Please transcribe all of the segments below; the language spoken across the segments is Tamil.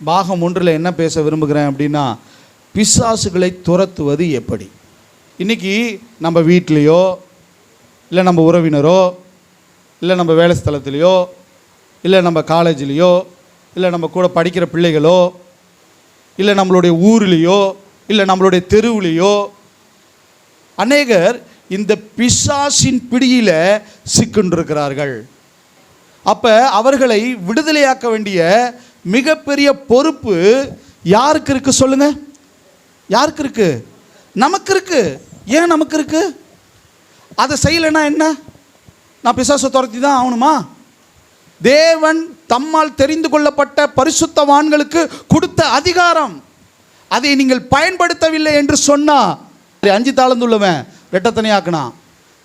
பாகம் 1 என்ன பேச விரும்புகிறேன் அப்படின்னா, பிசாசுகளை துரத்துவது எப்படி. இன்றைக்கி நம்ம வீட்லேயோ இல்லை நம்ம உறவினரோ இல்லை நம்ம வேலை ஸ்தலத்துலேயோ இல்லை நம்ம காலேஜ்லேயோ இல்லை நம்ம கூட படிக்கிற பிள்ளைகளோ இல்லை நம்மளுடைய ஊர்லேயோ இல்லை நம்மளுடைய தெருவுலேயோ அநேகர் இந்த பிசாசின் பிடியில் சிக்கின்றிருக்கிறார்கள். அப்போ அவர்களை விடுதலையாக்க வேண்டிய மிகப்பெரிய பொறுப்பு யாருக்கு இருக்கு சொல்லுங்க? யாருக்கு இருக்கு? நமக்கு இருக்கு. ஏன் நமக்கு இருக்கு? அதை செய்யலைன்னா என்ன? நான் பிசாசை துரத்தி தான் ஆகணுமா? தேவன் தம்மால் தெரிந்து கொள்ளப்பட்ட பரிசுத்தவான்களுக்கு கொடுத்த அதிகாரம், அதை நீங்கள் பயன்படுத்தவில்லை என்று சொன்னா, 5 தாளந்துள்ளவன் ரெட்டத்தனையாக்குனான்,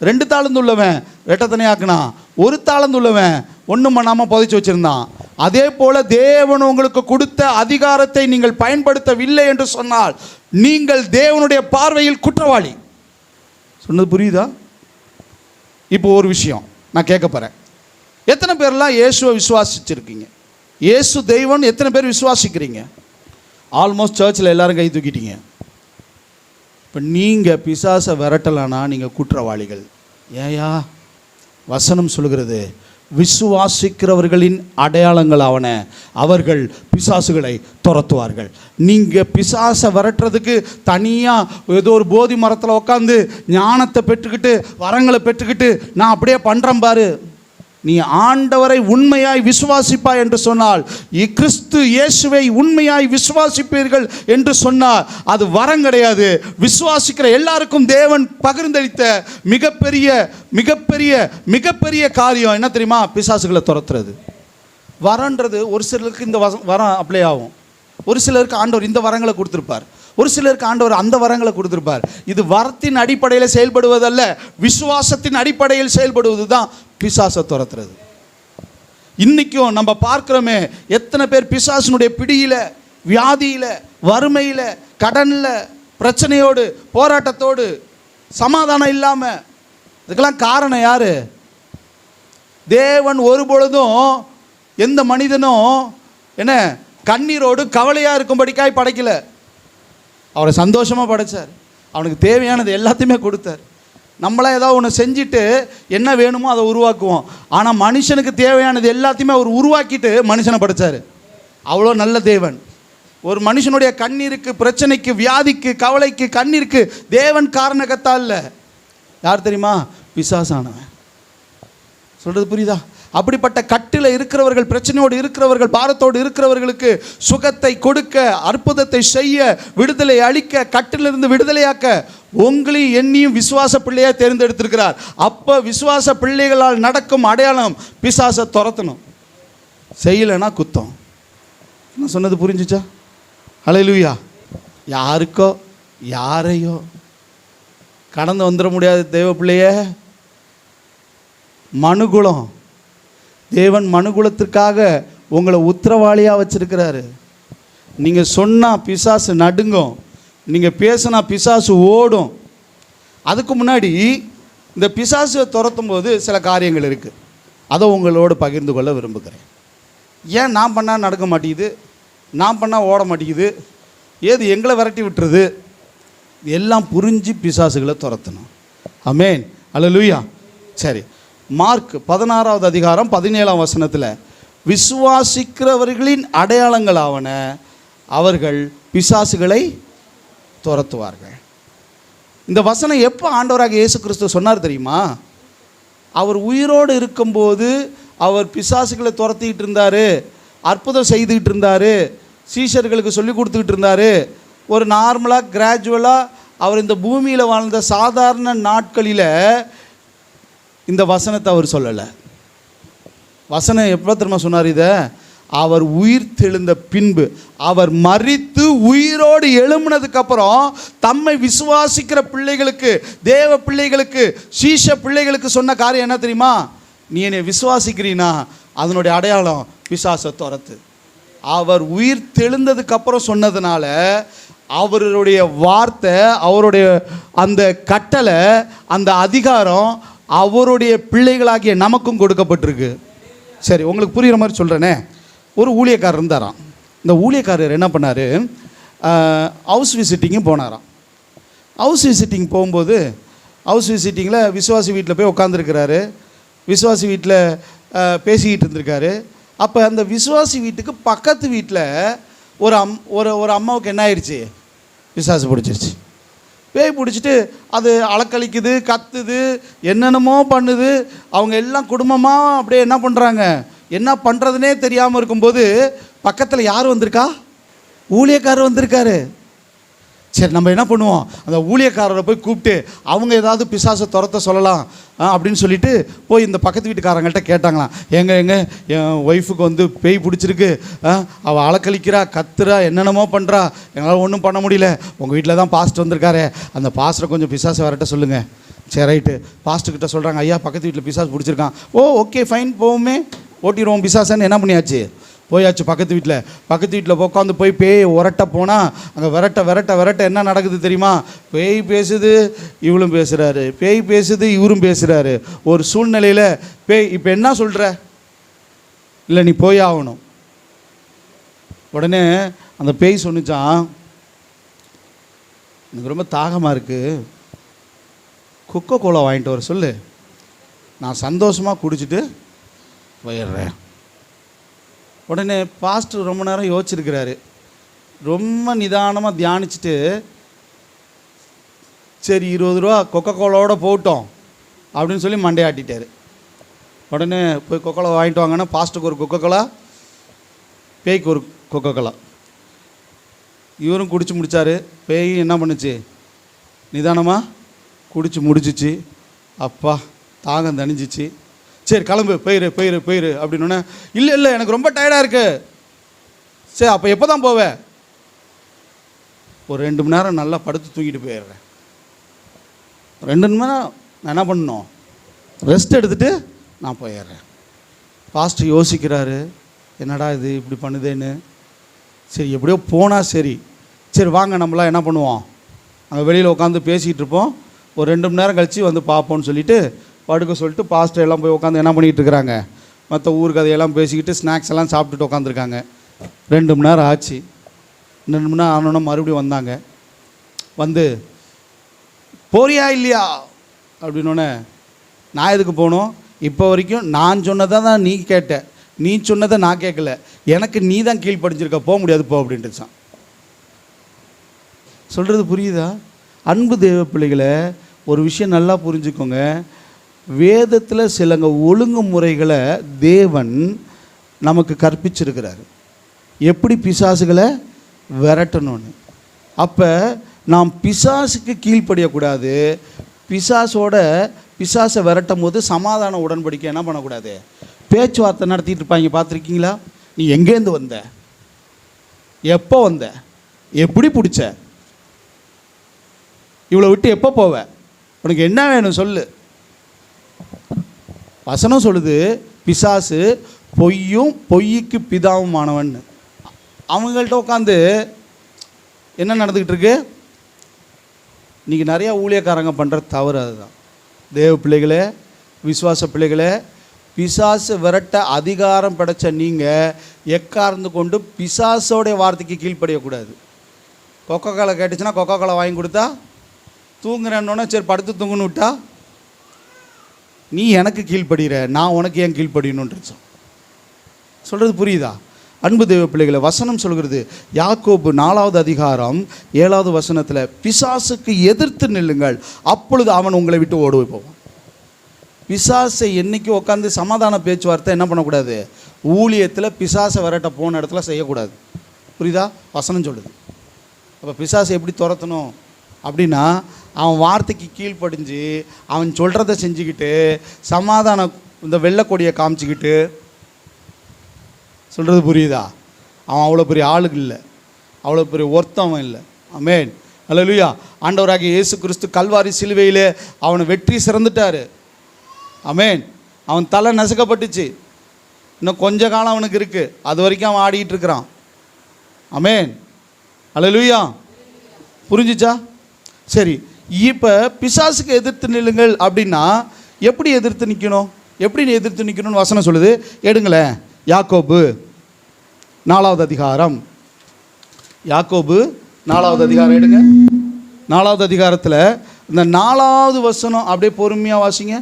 2 தாளந்துள்ளவன் ரெட்டத்தனையாக்குனான், 1 தாளந்துள்ளவன் ஒன்றும் பண்ணாமல் புதைச்சி வச்சிருந்தான். அதே போல தேவன் உங்களுக்கு கொடுத்த அதிகாரத்தை நீங்கள் பயன்படுத்தவில்லை என்று சொன்னால் நீங்கள் தேவனுடைய பார்வையில் குற்றவாளி. சொன்னது புரியுதா? இப்போ ஒரு விஷயம் நான் கேட்க போகிறேன். எத்தனை பேர்லாம் இயேசுவை விசுவாசிச்சிருக்கீங்க? இயேசு தெய்வம் எத்தனை பேர் விசுவாசிக்கிறீங்க? ஆல்மோஸ்ட் சர்ச்சில் எல்லாரும் கை தூக்கிட்டீங்க. இப்போ நீங்கள் பிசாசை விரட்டலானா நீங்கள் குற்றவாளிகள். ஏயா? வசனம் சொல்கிறது, விசுவாசிக்கிறவர்களின் அடையாளங்கள் ஆவன, அவர்கள் பிசாசுகளை துரத்துவார்கள். நீங்கள் பிசாசை விரட்டுறதுக்கு தனியாக ஏதோ ஒரு போதி மரத்தில் உட்காந்து ஞானத்தை பெற்றுக்கிட்டு வரங்களை பெற்றுக்கிட்டு நான் அப்படியே பண்ணுறேன் பாரு. நீ ஆண்டவரை உண்மையாய் விசுவாசிப்பாய் என்று சொன்னால், கிறிஸ்து இயேசுவை உண்மையாய் விசுவாசிப்பீர்கள் என்று சொன்னால் அது வரம் கிடையாது. விசுவாசிக்கிற எல்லாருக்கும் தேவன் பகிர்ந்தளித்த மிகப்பெரிய மிகப்பெரிய மிகப்பெரிய காரியம் என்ன தெரியுமா? பிசாசுகளை துரத்துறது. வரன்றது ஒரு சிலருக்கு இந்த வரம் அப்ளை ஆகும், ஒரு சிலருக்கு ஆண்டவர் இந்த வரங்களை கொடுத்துருப்பார், ஒரு சிலருக்கு ஆண்டவர் அந்த வரங்களை கொடுத்துருப்பார். இது வரத்தின் அடிப்படையில் செயல்படுவதல்ல, விசுவாசத்தின் அடிப்படையில் செயல்படுவது தான் பிசாசை துரத்துறது. இன்னைக்கும் நம்ம பார்க்கிறோமே, எத்தனை பேர் பிசாசினுடைய பிடியில், வியாதியில், வறுமையில், கடனில், பிரச்சனையோடு, போராட்டத்தோடு, சமாதானம் இல்லாமல். இதுக்கெல்லாம் காரணம் யாரு? தேவன் ஒருபொழுதும் எந்த மனிதனும் என்ன கண்ணீரோடு கவலையாக இருக்கும்படிக்காய் படைக்கல. அவரை சந்தோஷமாக படைத்தார், அவனுக்கு தேவையானது எல்லாத்தையுமே கொடுத்தார். நம்மளாம் ஏதாவது ஒன்று செஞ்சுட்டு என்ன வேணுமோ அதை உருவாக்குவோம். ஆனால் மனுஷனுக்கு தேவையானது எல்லாத்தையுமே அவர் உருவாக்கிட்டு மனுஷனை படைத்தார். அவ்வளோ நல்ல தேவன். ஒரு மனுஷனுடைய கண்ணீருக்கு, பிரச்சனைக்கு, வியாதிக்கு, கவலைக்கு, கண்ணீருக்கு தேவன் காரணகத்தா இல்லை. யார் தெரியுமா? பிசாசானவன். சொல்கிறது புரியுதா? அப்படிப்பட்ட கட்டில் இருக்கிறவர்கள், பிரச்சனையோடு இருக்கிறவர்கள், பாரத்தோடு இருக்கிறவர்களுக்கு சுகத்தை கொடுக்க, அற்புதத்தை செய்ய, விடுதலை அளிக்க, கட்டிலிருந்து விடுதலையாக்க உங்களையும் என்னையும் விசுவாச பிள்ளையா தேர்ந்தெடுத்திருக்கிறார். அப்போ விசுவாச பிள்ளைகளால் நடக்கும் அடையாளம் பிசாசை துரத்தணும். செய்யலைன்னா குத்தம். நான் சொன்னது புரிஞ்சுச்சா? ஹல்லேலூயா. யாருக்கோ யாரையோ கடந்து வந்துட முடியாது தேவ பிள்ளையே. மனுகுலம், தேவன் மனுகுலத்திற்காக உங்களை உத்திரவாளியாக வச்சிருக்கிறாரு. நீங்கள் சொன்னால் பிசாசு நடுங்கும், நீங்கள் பேசினா பிசாசு ஓடும். அதுக்கு முன்னாடி இந்த பிசாசை துரத்தும் போது சில காரியங்கள் இருக்குது, அதை உங்களோடு பகிர்ந்து கொள்ள விரும்புகிறேன். ஏன் நான் பண்ணால் நடக்க மாட்டேங்குது, நான் பண்ணால் ஓட மாட்டேங்குது, ஏது எங்களை விரட்டி விட்டுறது, எல்லாம் புரிஞ்சு பிசாசுகளை துரத்தணும். ஆமென், அல்லேலூயா. சரி, மார்க் 16வது அதிகாரம் 17ஆம் வசனத்தில், விசுவாசிக்கிறவர்களின் அடையாளங்களாவன, அவர்கள் பிசாசுகளை துரத்துவார்கள். இந்த வசனம் எப்போ ஆண்டவராக இயேசு கிறிஸ்து சொன்னார் தெரியுமா? அவர் உயிரோடு இருக்கும்போது அவர் பிசாசுகளை துரத்திக்கிட்டு இருந்தார், அற்புதம் செய்துக்கிட்டு இருந்தார், சீஷர்களுக்கு சொல்லி கொடுத்துக்கிட்டு இருந்தார். ஒரு நார்மலாக கிராஜுவலாக அவர் இந்த பூமியில் வாழ்ந்த சாதாரண நாட்களில் இந்த வசனத்தை அவர் சொல்லலை. வசனம் எப்போ தெரியுமா சொன்னார்? இதை அவர் உயிர் தெழுந்த பின்பு, அவர் மரித்து உயிரோடு எழும்பினதுக்கப்புறம் தம்மை விசுவாசிக்கிற பிள்ளைகளுக்கு, தேவ பிள்ளைகளுக்கு, சீஷ பிள்ளைகளுக்கு சொன்ன காரியம் என்ன தெரியுமா? நீ என்னை விசுவாசிக்கிறீனா அதனுடைய அடையாளம் பிசாசை துரத்து. அவர் உயிர் தெழுந்ததுக்கப்புறம் சொன்னதுனால அவருடைய வார்த்தை, அவருடைய அந்த கட்டளை, அந்த அதிகாரம் அவருடைய பிள்ளைகளாகிய நமக்கும் கொடுக்கப்பட்டிருக்கு. சரி, உங்களுக்கு புரிகிற மாதிரி சொல்கிறேனே. ஒரு ஊழியக்காரர் இருந்தாராம். இந்த ஊழியக்காரர் என்ன பண்ணார், ஹவுஸ் விசிட்டிங்கும் போனாராம். ஹவுஸ் விசிட்டிங் போகும்போது ஹவுஸ் விசிட்டிங்கில் விசுவாசி வீட்டில் போய் உட்காந்துருக்கிறாரு. விசுவாசி வீட்டில் பேசிக்கிட்டு இருந்திருக்காரு. அப்போ அந்த விசுவாசி வீட்டுக்கு பக்கத்து வீட்டில் ஒரு அம்மாவுக்கு என்ன ஆயிடுச்சு, பிசாசு பிடிச்சிருச்சு. பேய் பிடிச்சிட்டு அது அலக்களிக்குது, கத்துது, என்னென்னமோ பண்ணுது. அவங்க எல்லாம் குடும்பமாக அப்படியே என்ன பண்ணுறாங்க, என்ன பண்ணுறதுனே தெரியாமல் இருக்கும்போது பக்கத்தில் யார் வந்திருக்கா, ஊழியக்காரர் வந்திருக்காரு. சரி, நம்ம என்ன பண்ணுவோம், அந்த ஊழியக்காரரை போய் கூப்பிட்டு அவங்க ஏதாவது பிசாசை துரத்த சொல்லலாம் அப்படின்னு சொல்லிட்டு போய் இந்த பக்கத்து வீட்டுக்காரங்கள்ட்ட கேட்டாங்களாம். எங்க என் ஒய்ஃபுக்கு வந்து பேய் பிடிச்சிருக்கு, அவள் அலக்களிக்கிறா, கத்துறா, என்னென்னமோ பண்ணுறா, எங்களால் ஒன்றும் பண்ண முடியல. உங்கள் வீட்டில் தான் பாஸ்டர் வந்திருக்காரு, அந்த பாஸ்டரை கொஞ்சம் பிசாசை வரட்ட சொல்லுங்கள். சரி ரைட்டு. பாஸ்டர்கிட்ட சொல்கிறாங்க, ஐயா பக்கத்து வீட்டில் பிசாசு பிடிச்சிருக்கான். ஓகே ஃபைன், போவோமே, ஓட்டிடுவோம் பிசாசான்னு. என்ன பண்ணியாச்சு, போயாச்சு பக்கத்து வீட்டில் உட்காந்து போய் பேய் உரட்ட போனால் அங்கே விரட்ட என்ன நடக்குது தெரியுமா, பேய் பேசுது, இவளும் பேசுகிறாரு, பேய் பேசுது, இவரும் பேசுகிறாரு. ஒரு சூழ்நிலையில் பேய் இப்போ என்ன சொல்கிற, இல்லை நீ போய் ஆகணும். உடனே அந்த பேய் சொன்னிச்சான், எனக்கு ரொம்ப தாகமாக இருக்குது, கொக்கோ கோலா வாங்கிட்டு வர சொல்லு, நான் சந்தோஷமாக குடிச்சிட்டு போயிடுறேன். உடனே பாஸ்டர் ரொம்ப நேரம் யோசிச்சிருக்கிறாரு. ரொம்ப நிதானமாக தியானிச்சுட்டு, சரி 20 ரூபா கொக்கோ கோலாவோட போட்டோம் அப்படின்னு சொல்லி மண்டையாட்டிட்டார். உடனே போய் கொக்கோ கோலா வாங்கிட்டு வாங்கன்னா பாஸ்டருக்கு ஒரு கொக்கோ கோலா, பேய்க்கு ஒரு கொக்கோ கோலா. இவரும் குடிச்சு முடித்தார். பேய் என்ன பண்ணுச்சு, நிதானமாக குடிச்சு முடிச்சிச்சு. அப்பா தாகம் தணிஞ்சிச்சு. சரி கிளம்பு, போயிரு அப்படின்னோடனே, இல்லை எனக்கு ரொம்ப டயர்டாக இருக்கு. சரி அப்போ எப்போ தான் போவேன், ஒரு 2 மணி நேரம் நல்லா படுத்து தூங்கிட்டு போயிடுறேன். 2 மணி நேரம் நான் என்ன பண்ணணும், ரெஸ்ட் எடுத்துகிட்டு நான் போயிடுறேன். பாஸ்டர் யோசிக்கிறாரு, என்னடா இது இப்படி பண்ணுதேன்னு. சரி எப்படியோ போனால் சரி வாங்க நம்மளாம் என்ன பண்ணுவோம், அங்கே வெளியில் உட்காந்து பேசிகிட்டு இருப்போம், ஒரு 2 மணி நேரம் கழித்து வந்து பார்ப்போம்னு சொல்லிவிட்டு படுக்க சொல்லிட்டு பாஸ்டர் எல்லாம் போய் உட்காந்து என்ன பண்ணிகிட்டு இருக்கிறாங்க, மற்ற ஊர் கதையெல்லாம் பேசிக்கிட்டு ஸ்நாக்ஸ் எல்லாம் சாப்பிட்டுட்டு உட்காந்துருக்காங்க. 2 மணி நேரம் ஆச்சு. 2 மணி நேரம் ஆனோன்னா மறுபடியும் வந்தாங்க. வந்து போறியா இல்லையா அப்படின்னோடனே, நான் எதுக்கு போகணும், இப்போ வரைக்கும் நான் சொன்னதை தான் நீ கேட்ட, நீ சொன்னதை நான் கேட்கல, எனக்கு நீ தான் கீழ்ப்படிஞ்சிருக்க, போக முடியாது போ அப்படின்ட்டுச்சான். சொல்கிறது புரியுதா? அன்பு தேவ பிள்ளைகளை, ஒரு விஷயம் நல்லா புரிஞ்சுக்கோங்க. வேதத்தில் சிலங்க ஒழுங்குமுறைகளை தேவன் நமக்கு கற்பிச்சிருக்கிறார், எப்படி பிசாசுகளை விரட்டணும்னு. அப்போ நாம் பிசாசுக்கு கீழ்ப்படியக்கூடாது. பிசாசை விரட்டும் போது சமாதான உடன்படிக்கை என்ன பண்ணக்கூடாது, பேச்சுவார்த்தை நடத்திட்டு இருப்பாங்க. பார்த்துருக்கீங்களா? நீ எங்கேருந்து வந்த, எப்போ வந்த, எப்படி பிடிச்ச, இவ்வளோ விட்டு எப்போ போவ, உனக்கு என்ன வேணும் சொல்லு. வசனம் சொல்லுது, பிசாசு பொய்யும் பொய்யுக்கு பிதாவுமானவன். அவங்கள்ட்ட உட்காந்து என்ன நடந்துக்கிட்டு இருக்கு, இன்றைக்கி நிறையா ஊழியக்காரங்க பண்ணுற தவறு அதுதான். தேவ பிள்ளைகளே, விசுவாச பிள்ளைகளே, பிசாசு விரட்ட அதிகாரம் படைத்த நீங்கள் எக்கார்ந்து கொண்டு பிசாசோடைய வார்த்தைக்கு கீழ்ப்படியக்கூடாது. கொக்கோ கோலா கேட்டுச்சுன்னா கொக்கோ கோலா வாங்கி கொடுத்தா தூங்குறேன்னொன்னே சரி படுத்து தூங்குன்னு விட்டா, நீ எனக்கு கீழ்ப்படுகிற, நான் உனக்கு ஏன் கீழ்ப்படியணுன்றது சொல்கிறது புரியுதா? அன்பு தேவ பிள்ளைகளை, வசனம் சொல்கிறது, யாக்கோபு 4வது அதிகாரம் 7வது வசனத்தில், பிசாசுக்கு எதிர்த்து நில்லுங்கள், அப்பொழுது அவன் உங்களை விட்டு ஓடி போவான். பிசாசை என்னைக்கு உட்காந்து சமாதான பேச்சுவார்த்தை என்ன பண்ணக்கூடாது, ஊழியத்தில் பிசாசை விரட்ட போன இடத்துல செய்யக்கூடாது. புரியுதா? வசனம் சொல்லுது. அப்போ பிசாசை எப்படி துரத்தணும் அப்படின்னா, அவன் வார்த்தைக்கு கீழ்ப்படிஞ்சு அவன் சொல்கிறத செஞ்சுக்கிட்டு சமாதானம் இந்த வெள்ளைக்கொடியை காமிச்சிக்கிட்டு, சொல்கிறது புரியுதா? அவன் அவ்வளோ பெரிய ஆளுக்கு இல்லை, அவ்வளோ பெரிய ஒருத்தவன் இல்லை. ஆமென், அல்லேலூயா. ஆண்டவராகிய இயேசு கிறிஸ்து கல்வாரி சிலுவையிலே அவனை வெற்றி சிறந்துட்டார். ஆமென். அவன் தலை நசுக்கப்பட்டுச்சு, இன்னும் கொஞ்ச காலம் அவனுக்கு இருக்குது, அது வரைக்கும் அவன் ஆடிக்கிட்டு இருக்கிறான். ஆமென், அல்லேலூயா. புரிஞ்சிச்சா? சரி, இப்போ பிசாசுக்கு எதிர்த்து நில்லுங்கள் அப்படின்னா எப்படி எதிர்த்து நிற்கணும், எப்படி எதிர்த்து நிற்கணும்னு வசனம் சொல்லுது. எடுங்களேன், யாக்கோபு 4வது அதிகாரம் யாக்கோபு 4வது அதிகாரம் எடுங்க. 4வது அதிகாரத்தில் இந்த 4வது வசனம் அப்படியே பொறுமையாக வாசிங்க.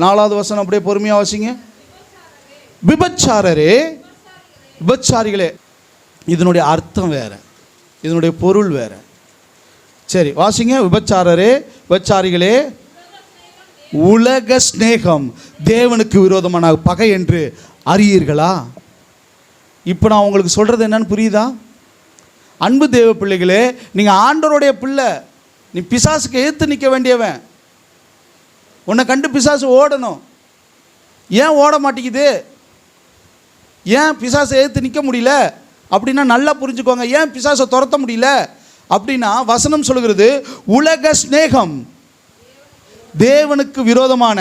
4வது வசனம் அப்படியே பொறுமையாக வாசிங்க. விபச்சாரரே, விபச்சாரிகளே. இதனுடைய அர்த்தம் வேற, இதனுடைய பொருள் வேற. சரி வாசிங்க. விபச்சாரரே, விபச்சாரிகளே, உலக சிநேகம் தேவனுக்கு விரோதமான பகை என்று அறியீர்களா? இப்போ நான் உங்களுக்கு சொல்கிறது என்னன்னு புரியுதா? அன்பு தேவ பிள்ளைகளே, நீங்கள் ஆண்டவருடைய பிள்ளை. நீ பிசாசுக்கு எதிர்த்து நிற்க வேண்டியவன். உன்னை கண்டு பிசாசு ஓடணும். ஏன் ஓட மாட்டேங்குது? ஏன் பிசாசை எதிர்த்து நிற்க முடியல அப்படின்னா நல்லா புரிஞ்சுக்கோங்க. ஏன் பிசாசை துரத்த முடியல அப்படின்னா வசனம் சொல்கிறது உலக சிநேகம் தேவனுக்கு விரோதமான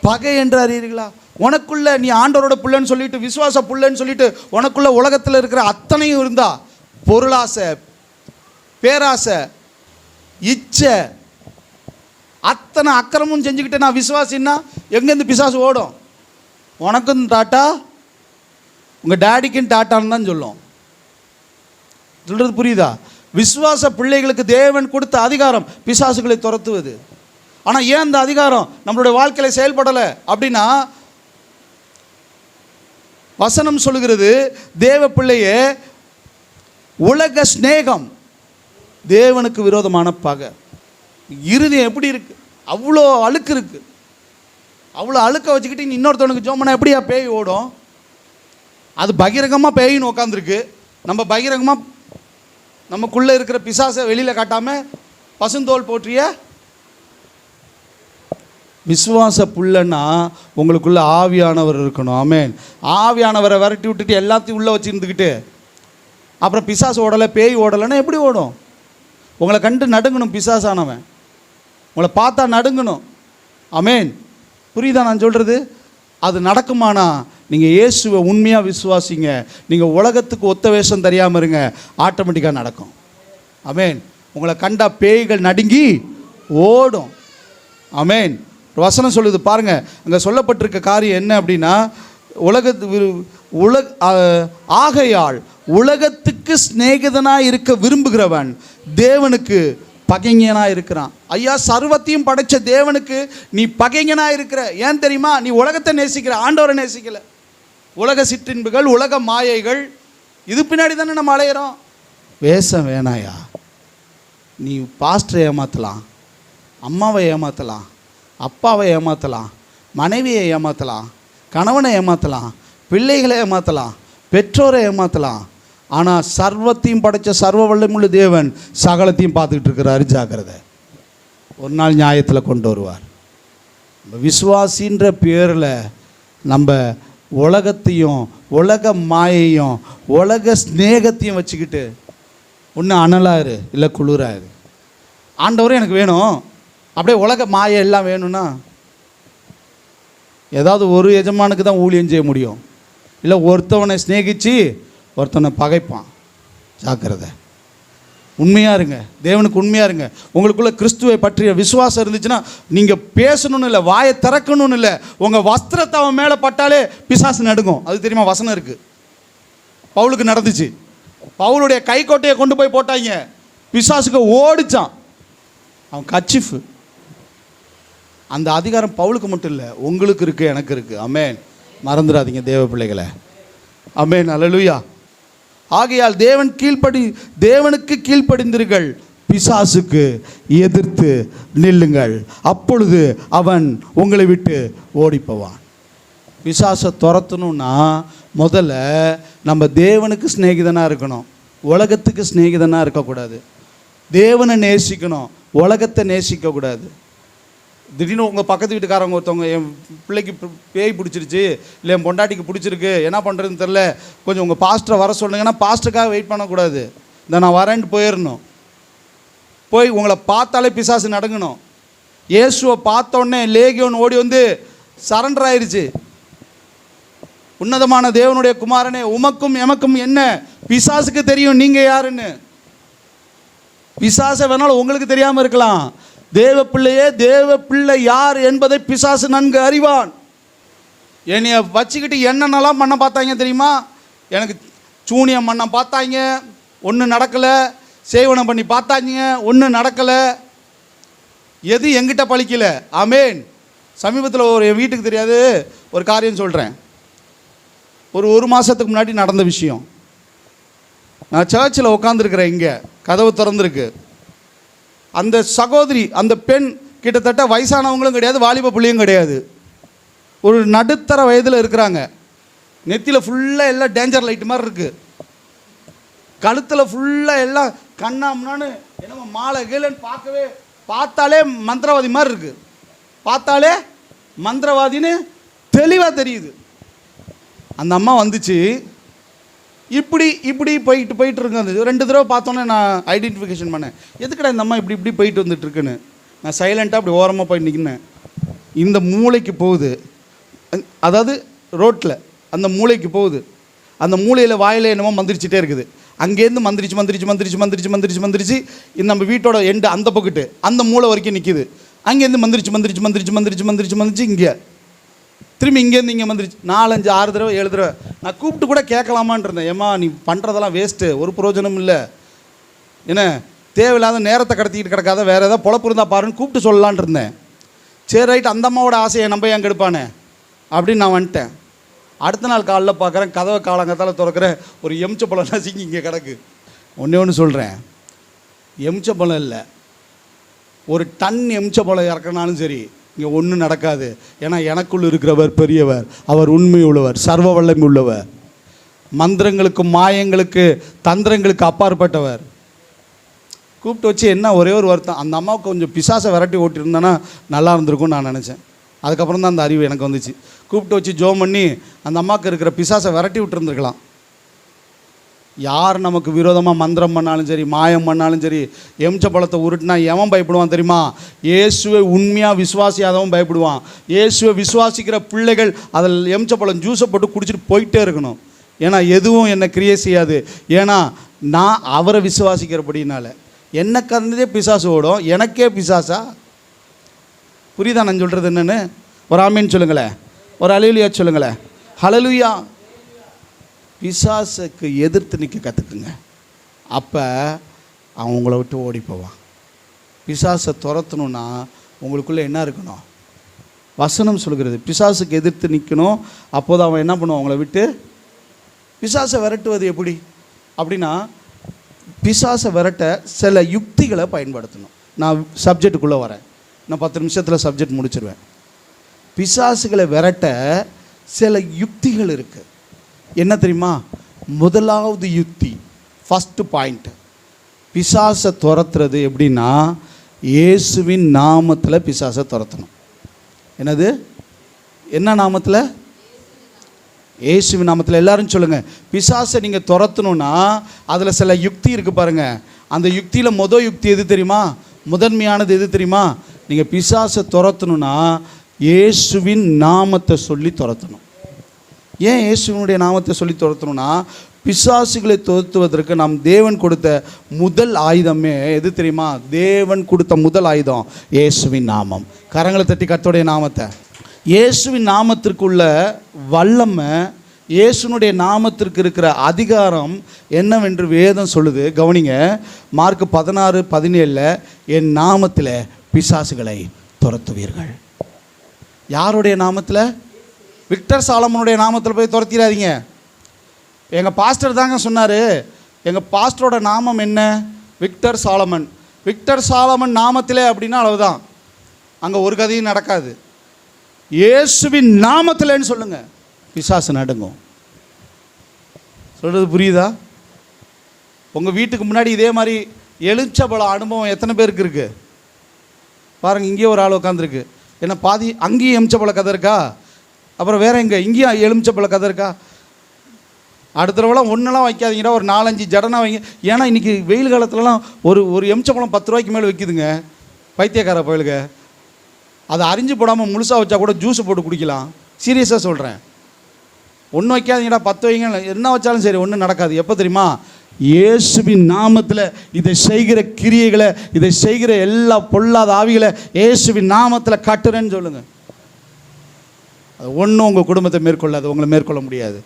பகை என்று அறியீர்களா? உனக்குள்ள நீ ஆண்டவரோட பிள்ளைன்னு சொல்லிட்டு, விசுவாச பிள்ளைன்னு சொல்லிட்டு, உனக்குள்ள உலகத்தில் இருக்கிற அத்தனையும் இருந்தா, பொருளாசை, பேராசை, இச்சை, அத்தனை அக்கிரமும் செஞ்சுக்கிட்டு நான் விசுவாசின்னா எங்கேருந்து பிசாசு ஓடும்? உனக்கும் டாட்டா, உங்கள் டேடிக்கும் டாட்டான்னு தான் சொல்லும். சொல்கிறது புரியுதா? விசுவாச பிள்ளைகளுக்கு தேவன் கொடுத்த அதிகாரம் பிசாசுகளை துரத்துவது. ஆனால் ஏன் அந்த அதிகாரம் நம்மளுடைய வாழ்க்கையில் செயல்படலை அப்படின்னா, வசனம் சொல்லுகிறது தேவ பிள்ளையே, உலக சிநேகம் தேவனுக்கு விரோதமான பகை. இருதயம் எப்படி இருக்கு? அவ்வளோ அழுக்கு இருக்கு. அவ்வளோ அழுக்க வச்சுக்கிட்டு இன்னொருத்தவனுக்கு ஜோமனா எப்படியா பேய் ஓடும்? அது பகிரங்கமாக பேயின்னு உட்காந்துருக்கு. நம்ம பகிரங்கமாக நமக்குள்ளே இருக்கிற பிசாசை வெளியில் காட்டாமல் பசுந்தோல் போற்றிய விசுவாச புள்ளன்னா உங்களுக்குள்ள ஆவியானவர் இருக்கணும். ஆமேன். ஆவியானவரை விரட்டி விட்டுட்டு எல்லாத்தையும் உள்ளே வச்சு இருந்துக்கிட்டு அப்புறம் பிசாசு ஓடலை, பேய் ஓடலைன்னா எப்படி ஓடும்? உங்களை கண்டு நடுங்கணும். பிசாசானவன் உங்களை பார்த்தா நடுங்கணும். ஆமேன். புரியுதா நான் சொல்கிறது? அது நடக்குமானா நீங்கள் இயேசுவை உண்மையாக விசுவாசிங்க. நீங்கள் உலகத்துக்கு ஒத்த வேஷம் தெரியாமல் இருங்க, ஆட்டோமேட்டிக்காக நடக்கும். ஆமேன். உங்களை கண்டா பேய்கள் நடுங்கி ஓடும். ஆமேன். வசனம் சொல்லுது பாருங்க, அங்கே சொல்லப்பட்டிருக்க காரியம் என்ன அப்படின்னா, ஆகையால் உலகத்துக்கு சிநேகிதனாக இருக்க விரும்புகிறவன் தேவனுக்கு பகைஞனாக இருக்கிறான். ஐயா, சர்வத்தையும் படைச்ச தேவனுக்கு நீ பகைஞனாக இருக்கிற. ஏன் தெரியுமா? நீ உலகத்தை நேசிக்கிற, ஆண்டவரை நேசிக்கல. உலக சிற்றின்புகள், உலக மாயைகள், இது பின்னாடி தானே நம்ம அலையிறோம். வேஷம் வேணாயா. நீ பாஸ்டரை ஏமாற்றலாம், அம்மாவை ஏமாற்றலாம், அப்பாவை ஏமாற்றலாம், மனைவியை ஏமாற்றலாம், கணவனை ஏமாற்றலாம், பிள்ளைகளை ஏமாற்றலாம், பெற்றோரை ஏமாற்றலாம். ஆனால் சர்வத்தையும் படைத்த சர்வ வல்லமையுள்ள தேவன் சகலத்தையும் பார்த்துக்கிட்டு இருக்கிறாரு. ஜாக்கிரதை, ஒரு நாள் நியாயத்தில் கொண்டு வருவார். விசுவாசின்ற பேரில் நம்ம உலகத்தையும் உலக மாயையும் உலக ஸ்நேகத்தையும் வச்சுக்கிட்டு ஒன்று அனலாரு இல்லை குளிராரு. ஆண்டவரும் எனக்கு வேணும் அப்படியே உலக மாயை எல்லாம் வேணும்னா ஏதாவது ஒரு எஜமானுக்கு தான் ஊழியம் செய்ய முடியும். இல்லை ஒருத்தவனை ஸ்நேகிச்சு ஒருத்தவனை பகைப்பான். ஜாக்கிரதை. உண்மையாக இருங்க, தேவனுக்கு உண்மையாக இருங்க. உங்களுக்குள்ள கிறிஸ்துவை பற்றிய விசுவாசம் இருந்துச்சுன்னா நீங்கள் பேசணும்னு இல்லை, வாயை திறக்கணும்னு இல்லை, உங்கள் வஸ்திரத்தை அவன் மேலே பட்டாலே பிசாசு நடுங்கும். அது தெரியுமா? வசனம் இருக்குது. பவுலுக்கு நடந்துச்சு. பவுலுடைய கைக்கோட்டையை கொண்டு போய் போட்டாங்க, பிசாசுக்கு ஓடிச்சான். அவன் கச்சிஃபு. அந்த அதிகாரம் பவுலுக்கு மட்டும் இல்லை, உங்களுக்கு இருக்குது, எனக்கு இருக்குது. ஆமேன். மறந்துடாதீங்க தேவ பிள்ளைகளை. ஆமேன். அல்லேலூயா. ஆகையால் தேவனுக்கு கீழ்ப்படிந்தீர்கள், பிசாசுக்கு எதிர்த்து நில்லுங்கள், அப்பொழுது அவன் உங்களை விட்டு ஓடிப்போவான். பிசாசை துரத்தணும்னா முதல்ல நம்ம தேவனுக்கு சிநேகிதனாக இருக்கணும், உலகத்துக்கு சிநேகிதனாக இருக்கக்கூடாது. தேவனை நேசிக்கணும், உலகத்தை நேசிக்கக்கூடாது. திடீர்னு உங்கள் பக்கத்து வீட்டுக்காரவங்க ஒருத்தவங்க, என் பிள்ளைக்கு பேய் பிடிச்சிருச்சு, இல்லை என் பொண்டாட்டிக்கு பிடிச்சிருக்கு, என்ன பண்ணுறதுன்னு தெரில, கொஞ்சம் உங்கள் பாஸ்டரை வர சொல்லுங்கன்னா பாஸ்டருக்காக வெயிட் பண்ணக்கூடாது. இந்த நான் வரேன்ட்டு போயிடணும். போய் உங்களை பார்த்தாலே பிசாசு நடுங்கணும். இயேசுவை பார்த்தோடனே லேகியோன் ஓடி வந்து சரண்டர் ஆயிடுச்சு. உன்னதமான தேவனுடைய குமாரனே, உமக்கும் எமக்கும் என்ன? பிசாசுக்கு தெரியும் நீங்கள் யாருன்னு. பிசாசை வேணாலும் உங்களுக்கு தெரியாமல் இருக்கலாம். தேவ பிள்ளையே, தேவ பிள்ளை யார் என்பதை பிசாசு நன்கு அறிவான். என்னைய வச்சுக்கிட்டு என்னென்னலாம் பண்ண பார்த்தாங்க தெரியுமா? எனக்கு சூனியம் பண்ண பார்த்தாங்க, ஒன்றும் நடக்கலை, சேவனம் பண்ணி பார்த்தாங்க, ஒன்றும் நடக்கலை. எது எங்கிட்ட பழிக்கல. ஆமேன். சமீபத்தில் ஒரு என் வீட்டுக்கு தெரியாது ஒரு காரியம் சொல்கிறேன். ஒரு மாதத்துக்கு முன்னாடி நடந்த விஷயம். நான் சர்ச்சில் உட்காந்துருக்கிறேன், இங்கே கதவு திறந்துருக்கு. அந்த சகோதரி, அந்த பெண் கிட்டத்தட்ட வயசானவங்களும் கிடையாது, வாலிப பிள்ளையும் கிடையாது, ஒரு நடுத்தர வயதில் இருக்கிறாங்க. நெத்தியில் ஃபுல்லாக எல்லாம் டேஞ்சர் லைட் மாதிரி இருக்குது, கழுத்தில் ஃபுல்லாக எல்லாம் கண்ணாம்னான்னு என்னமோ மாலை கீழன்னு பார்த்தாலே மந்திரவாதி மாதிரி இருக்குது. பார்த்தாலே மந்திரவாதின்னு தெளிவாக தெரியுது. அந்த அம்மா வந்துச்சு, இப்படி போயிட்டு இருக்கு. அந்த 2 தடவை பார்த்தோன்னே நான் ஐடென்டிஃபிகேஷன் பண்ணேன், எதுக்கடா இந்த அம்மா இப்படி போயிட்டு வந்துட்டுருக்குன்னு. நான் சைலண்ட்டாக அப்படி ஓரமாக போய் நிற்கினேன். இந்த மூளைக்கு போகுது, அதாவது ரோட்டில் அந்த மூளைக்கு போகுது. அந்த மூளையில் வாயில் என்னமோ மந்திரிச்சிட்டே இருக்குது. அங்கேருந்து மந்திரிச்சு நம்ம வீட்டோட எண்டு அந்த பக்கத்து அந்த மூளை வரைக்கும் நிற்கிது. அங்கேருந்து மந்திரிச்சு இங்கே திரும்பி இங்கேருந்து இங்கே மந்திரிச்சு 4, 5, 6 தடவை 7 தடவை. நான் கூப்பிட்டு கூட கேட்கலாமான் இருந்தேன், ஏம்மா நீ பண்ணுறதெல்லாம் வேஸ்ட்டு, ஒரு பிரயோஜனம் இல்லை, என்ன தேவையில்லாத நேரத்தை கடத்திக்கிட்டு கிடக்காத, வேறு ஏதாவது பொழப்பு இருந்தால் பாருன்னு கூப்பிட்டு சொல்லலான் இருந்தேன். சரி ரைட், அந்த அம்மாவோட ஆசையை நம்ம ஏன் கெடுப்பானே அப்படின்னு நான் வந்துட்டேன். அடுத்த நாள் காலையில் பார்க்குறேன், கதவை காலங்கத்தால் திறக்கிறேன், ஒரு எம்ச்சப்பழம் நசிங்கி இங்கே கிடக்கு. ஒன்று சொல்கிறேன், எம்ச்சப்பழம் இல்லை, ஒரு டன் எம்ச்சப்பழம் இறக்கினாலும் சரி இங்கே ஒன்றும் நடக்காது. ஏன்னா எனக்குள் இருக்கிறவர் பெரியவர், அவர் உண்மை உள்ளவர், சர்வ வல்லமை உள்ளவர், மந்திரங்களுக்கு மாயங்களுக்கு தந்திரங்களுக்கு அப்பாற்பட்டவர். கூப்பிட்டு வச்சு என்ன ஒரே ஒரு வருத்தம், அந்த அம்மாவுக்கு கொஞ்சம் பிசாசை விரட்டி ஓட்டியிருந்தேன்னா நல்லா இருந்திருக்கும்னு நான் நினச்சேன். அதுக்கப்புறம் தான் அந்த அறிவு எனக்கு வந்துச்சு. கூப்பிட்டு வச்சு ஜோம் பண்ணி அந்த அம்மாவுக்கு இருக்கிற பிசாசை விரட்டி விட்டுருந்துருக்கலாம். யார் நமக்கு விரோதமாக மந்திரம் பண்ணாலும் சரி, மாயம் பண்ணாலும் சரி, எம்ச்சப்பழத்தை உருட்டினா எவன் பயப்படுவான் தெரியுமா? இயேசுவை உண்மையாக விசுவாசியாதவன் பயப்படுவான். இயேசுவை விசுவாசிக்கிற பிள்ளைகள் அதில் எம்ச்சப்பழம் ஜூஸை போட்டு குடிச்சிட்டு போயிட்டே இருக்கணும். ஏன்னா எதுவும் என்னை கிரியை செய்யாது, ஏன்னா நான் அவரை விசுவாசிக்கிறபடினால. என்ன கறந்ததே பிசாசு ஓடும், எனக்கே பிசாசா? புரியுதா நான் சொல்கிறது என்னென்னு? ஒரு ஆமீன் சொல்லுங்களேன், ஒரு அல்லேலூயா சொல்லுங்களேன். ஹல்லேலூயா. பிசாசுக்கு எதிர்த்து நிற்க கற்றுக்குங்க, அப்போ அவன் உங்களை விட்டு ஓடி போவான். பிசாசை துரத்தணுன்னா உங்களுக்குள்ளே என்ன இருக்கணும்? வசனம் சொல்கிறது, பிசாசுக்கு எதிர்த்து நிற்கணும். அப்போது அவன் என்ன பண்ணுவான்? உங்களை விட்டு. பிசாசை விரட்டுவது எப்படி அப்படின்னா, பிசாசை விரட்ட சில யுக்திகளை பயன்படுத்தணும். நான் சப்ஜெக்டுக்குள்ளே வரேன், நான் 10 நிமிஷத்தில் சப்ஜெக்ட் முடிச்சிடுவேன். பிசாசுகளை விரட்ட சில யுக்திகள் இருக்குது. என்ன தெரியுமா? முதலாவது யுக்தி, ஃபஸ்ட்டு பாயிண்ட், பிசாசை துரத்துறது எப்படின்னா, இயேசுவின் நாமத்தில் பிசாசை துரத்தணும். என்னது? என்ன நாமத்தில்? இயேசுவின் நாமத்தில். எல்லாரும் சொல்லுங்கள், பிசாசை நீங்கள் துரத்தணுன்னா அதில் சில யுக்தி இருக்குது பாருங்கள். அந்த யுக்தியில் முதல் யுக்தி எது தெரியுமா? முதன்மையானது எது தெரியுமா? நீங்கள் பிசாசை துரத்தணுன்னா இயேசுவின் நாமத்தை சொல்லி துரத்தணும். ஏன் இயேசுவினுடைய நாமத்தை சொல்லி துரத்தணும்னா, பிசாசுகளை துரத்துவதற்கு நாம் தேவன் கொடுத்த முதல் ஆயுதமே எது தெரியுமா? தேவன் கொடுத்த முதல் ஆயுதம் இயேசுவின் நாமம். கரங்களை தட்டி கர்த்தருடைய நாமத்தை. இயேசுவின் நாமத்திற்குள்ள வல்லமை, இயேசுனுடைய நாமத்திற்கு இருக்கிற அதிகாரம் என்னவென்று வேதம் சொல்லுது. கவனிங்க, மார்க் 16:17, என் நாமத்தில் பிசாசுகளை துரத்துவீர்கள். யாருடைய நாமத்தில்? விக்டர் சாலமனுடைய நாமத்தில் போய் துரத்திடாதீங்க. எங்கள் பாஸ்டர் தாங்க சொன்னார். எங்கள் பாஸ்டரோட நாமம் என்ன? விக்டர் சாலமன். விக்டர் சாலமன் நாமத்திலே அப்படின்னா அவ்வளவுதான், அங்கே ஒரு கதையும் நடக்காது. இயேசுவின் நாமத்திலேன்னு சொல்லுங்கள், பிசாசு நடுங்கும். சொல்கிறது புரியுதா? உங்கள் வீட்டுக்கு முன்னாடி இதே மாதிரி எலுமிச்சம்பழம் அனுபவம் எத்தனை பேருக்கு இருக்குது பாருங்கள். இங்கேயே ஒரு ஆள் உட்காந்துருக்கு. என்ன பாதி அங்கேயும் எலுமிச்சம்பழ கதை இருக்கா? அப்புறம் வேறு எங்கே? இங்கேயும் எலுமிச்சம்பழ கதை இருக்கா? அடுத்த தடவைலாம் ஒன்றெல்லாம் வைக்காதீங்கடா, ஒரு 4-5 ஜடனா வைங்க. ஏன்னா இன்றைக்கி வெயில் காலத்துலலாம் ஒரு எலுமிச்சம்பழம் 10 ரூபாய்க்கு மேலே விற்கிதுங்க, பைத்தியக்கார பயலுங்க. அதை அரிஞ்சு போடாமல் முழுசாக வச்சா கூட ஜூஸ் போட்டு குடிக்கலாம். சீரியஸாக சொல்கிறேன். ஒன்று வைக்காதீங்கடா, 10 வைங்க, என்ன வச்சாலும் சரி ஒன்றும் நடக்காது. எப்போ தெரியுமா? இயேசுவின் நாமத்தில் இதை செய்கிற கிரியைகளை, இதை செய்கிற எல்லா பொல்லாத ஆவிகளை இயேசுவின் நாமத்தில் கட்டுறேன்னு சொல்லுங்கள். அது ஒன்றும் உங்கள் குடும்பத்தை மேற்கொள்ளாது, உங்களை மேற்கொள்ள முடியாது.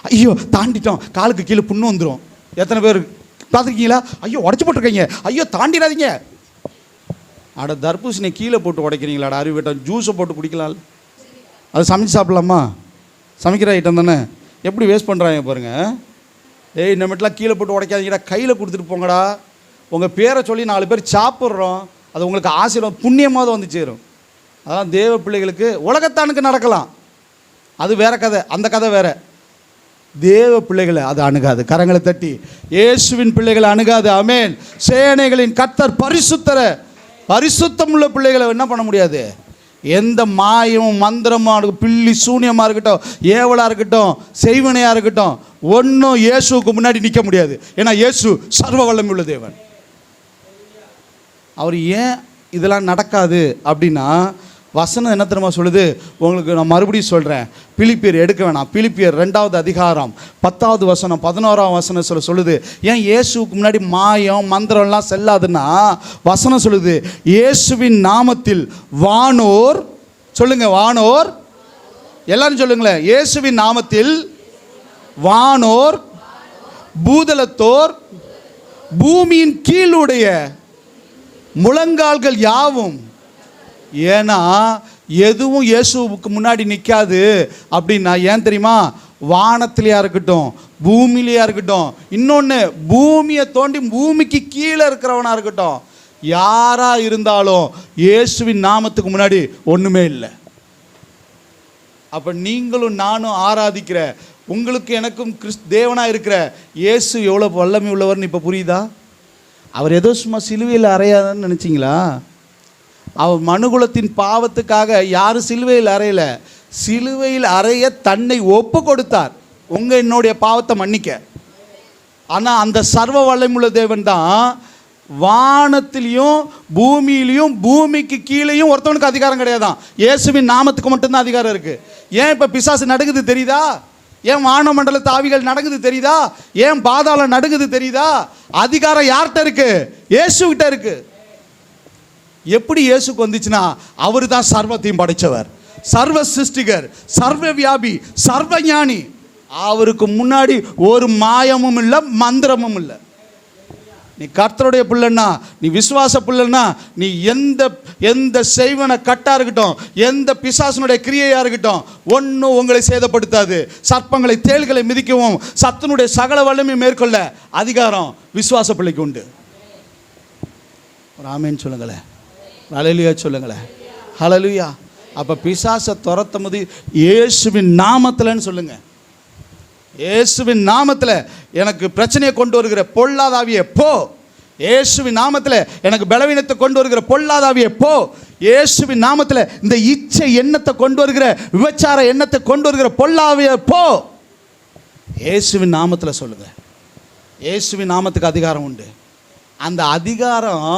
ஐயோ தாண்டிட்டோம், காலுக்கு கீழே புண்ணு வந்துடும். எத்தனை பேர் பார்த்துருக்கீங்களா? ஐயோ உடச்சி போட்டிருக்கீங்க, ஐயோ தாண்டிடாதீங்க. அட தர்பூசணி கீழே போட்டு உடைக்கிறீங்களாடா அறிவிட்டம், ஜூஸை போட்டு குடிக்கலாம். அது சமைச்சு சாப்பிட்லாமா? சமைக்கிற ஐட்டம் தானே. எப்படி வேஸ்ட் பண்ணுறாங்க பாருங்கள். ஏய் நம்மட்டெலாம் கீழே போட்டு உடைக்காதீங்கடா, கையில் கொடுத்துட்டு போங்கடா. உங்கள் பேரை சொல்லி 4 பேர் சாப்பிட்றோம், அது உங்களுக்கு ஆசீர்வாதம் புண்ணியமாக வந்து சேரும். அதான் தேவ பிள்ளைகளுக்கு உலகத்தானுக்கு நடக்கலாம், அது வேற கதை, அந்த கதை வேற. தேவ பிள்ளைகளை அது அணுகாது. கரங்களை தட்டி இயேசுவின் பிள்ளைகளை அணுகாது. ஆமென். சேனைகளின் கர்த்தர் பரிசுத்தர, பரிசுத்தம் உள்ள பிள்ளைகளை என்ன பண்ண முடியாது. எந்த மாயமும் மந்திரமாக இருக்கட்டும், பில்லி சூனியமாக இருக்கட்டும், ஏவலாக இருக்கட்டும், செய்வனையாக இருக்கட்டும், ஒன்றும் இயேசுவுக்கு முன்னாடி நிற்க முடியாது. ஏன்னா இயேசு சர்வ வல்லமை உள்ள தேவன். அவர் ஏன் இதெல்லாம் நடக்காது அப்படின்னா, வசனம் என்ன தெரியுமா சொல்லுது? உங்களுக்கு நான் மறுபடியும் சொல்கிறேன், பிலிப்பியர் எடுக்க வேணாம். பிலிப்பியர் 2வது அதிகாரம் 10வது வசனம் 11ஆம் வசனம் சொல்லுது. ஏன் இயேசுக்கு முன்னாடி மாயம் மந்திரம்லாம் செல்லாதுன்னா, வசனம் சொல்லுது, இயேசுவின் நாமத்தில் வானோர், சொல்லுங்க வானோர், எல்லாரும் சொல்லுங்களேன், இயேசுவின் நாமத்தில் வானோர் பூதலத்தோர் பூமியின் கீழுடைய முழங்கால்கள் யாவும். ஏன்னா எதுவும் இயேசுவுக்கு முன்னாடி நிற்காது அப்படின்னா ஏன் தெரியுமா? வானத்திலையா இருக்கட்டும், பூமியிலையா இருக்கட்டும், இன்னொன்று பூமியை தோண்டி பூமிக்கு கீழே இருக்கிறவனா இருக்கட்டும், யாரா இருந்தாலும் இயேசுவின் நாமத்துக்கு முன்னாடி ஒன்றுமே இல்லை. அப்போ நீங்களும் நானும் ஆராதிக்கிற, உங்களுக்கு எனக்கும் தேவனாக இருக்கிற இயேசு எவ்வளோ வல்லமை உள்ளவர்னு இப்போ புரியுதா? அவர் ஏதோ சும்மா சிலுவையில் அறையாதான்னு நினச்சிங்களா? அவர் மனுகுலத்தின் பாவத்துக்காக யாரும் சிலுவையில் அறையலை, சிலுவையில் அறைய தன்னை ஒப்பு கொடுத்தார், உங்கள் என்னுடைய பாவத்தை மன்னிக்க. ஆனால் அந்த சர்வ வல்லமையுள்ள தேவன் தான் வானத்திலையும் பூமியிலையும் பூமிக்கு கீழேயும் ஒருத்தவனுக்கு அதிகாரம் கிடையாதான். இயேசுவின் நாமத்துக்கு மட்டும்தான் அதிகாரம் இருக்குது. ஏன் இப்போ பிசாசு நடுங்குது தெரியுதா? ஏன் வானமண்டல தாவிகள் நடக்குது தெரியுதா? ஏன் பாதாளம் நடுங்குது தெரியுதா? அதிகாரம் யார்கிட்ட இருக்கு? இயேசுகிட்ட இருக்கு. எப்படி இயேசுக்கு வந்துச்சுன்னா, அவரு தான் சர்வத்தையும் படைச்சவர், சர்வ சிருஷ்டிகர், சர்வ வியாபி, சர்வ ஞானி. அவருக்கு முன்னாடி ஒரு மாயமும் இல்லை, மந்திரமும் இல்லை. நீ கர்த்தருடைய பிள்ளைன்னா, நீ விசுவாச பிள்ளைன்னா, நீ எந்த செய்வன கட்டா இருக்கட்டும், எந்த பிசாசனுடைய கிரியையா இருக்கட்டும், ஒன்றும் உங்களை சேதப்படுத்தாது. சர்ப்பங்களை தேள்களை மிதிக்கவும் சத்துனுடைய சகல வல்லமை மேற்கொள்ள அதிகாரம் விசுவாச பிள்ளைக்கு உண்டு. ஆமென் சொல்லுங்களேன், ஹல்லேலூயா சொல்லுங்களேன், ஹல்லேலூயா. அப்போ பிசாசை துரத்தும் போது இயேசுவின் நாமத்தில்னு சொல்லுங்க. இயேசுவின் நாமத்தில் எனக்கு பிரச்சனையை கொண்டு வருகிற பொல்லாதாவியே போ. இயேசுவின் நாமத்தில் எனக்கு பலவீனத்தை கொண்டு வருகிற பொல்லாதாவியே போ. இயேசுவின் நாமத்தில் இந்த இச்சை எண்ணத்தை கொண்டு வருகிற, விபச்சார எண்ணத்தை கொண்டு வருகிற பொல்லாவியே போ. இயேசுவின் நாமத்தில் சொல்லுங்க. இயேசுவின் நாமத்துக்கு அதிகாரம் உண்டு. அந்த அதிகாரம்,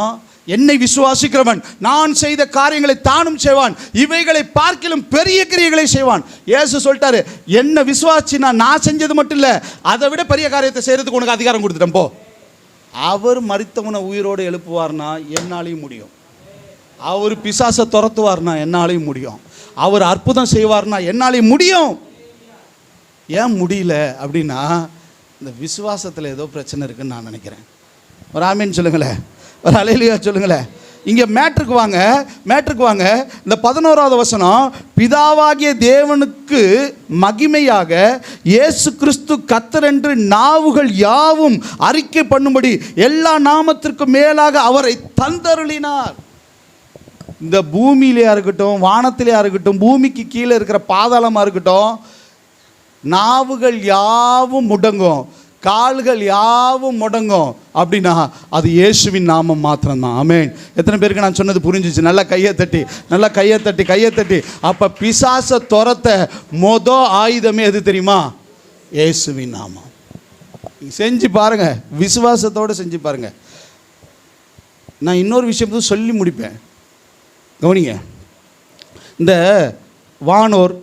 என்னை விசுவாசிக்கிறவன் நான் செய்த காரியங்களை தானும் செய்வான், இவைகளை பார்க்கிலும் பெரிய கிரியைகளை செய்வான். இயேசு சொல்லிட்டாரு, என்ன விசுவாசினா நான் செஞ்சது மட்டும் இல்லை, அதை விட பெரிய காரியத்தை செய்யறதுக்கு உனக்கு அதிகாரம் கொடுத்துட்டேன் போ. அவர் மரித்தவனை உயிரோடு எழுப்புவார்னா என்னாலையும் முடியும். அவர் பிசாசை துரத்துவார்னா என்னாலையும் முடியும். அவர் அற்புதம் செய்வார்னா என்னாலையும் முடியும். ஏன் முடியல அப்படின்னா, இந்த விசுவாசத்தில் ஏதோ பிரச்சனை இருக்குன்னு நான் நினைக்கிறேன். ஒரு ஆமீன் சொல்லுங்களேன், ஒரு ஹல்லேலூயா சொல்லுங்களேன். இங்கே மேட்ருக்கு வாங்க. இந்த 11வது வசனம், பிதாவாகிய தேவனுக்கு மகிமையாக இயேசு கிறிஸ்து கர்த்தர் என்று நாவுகள் யாவும் அறிக்கை பண்ணும்படி எல்லா நாமத்திற்கும் மேலாக அவரை தந்தருளினார். இந்த பூமியிலையா இருக்கட்டும், வானத்திலையா இருக்கட்டும், பூமிக்கு கீழே இருக்கிற பாதாளமாக இருக்கட்டும், நாவுகள் யாவும் முடங்கும், கால்கள் யாவும் முடங்கும். அப்படின்னா அது இயேசுவின் நாமம் மாத்திரம்தான். ஆமென். எத்தனை பேருக்கு நான் சொன்னது புரிஞ்சிச்சு? நல்லா கையை தட்டி. அப்போ பிசாசை துரத்த ஆயுதமே எது தெரியுமா? இயேசுவின் நாமம். செஞ்சு பாருங்க, விசுவாசத்தோடு செஞ்சு பாருங்க. நான் இன்னொரு விஷயத்தை சொல்லி முடிப்பேன், கவனிங்க. இந்த வானோர்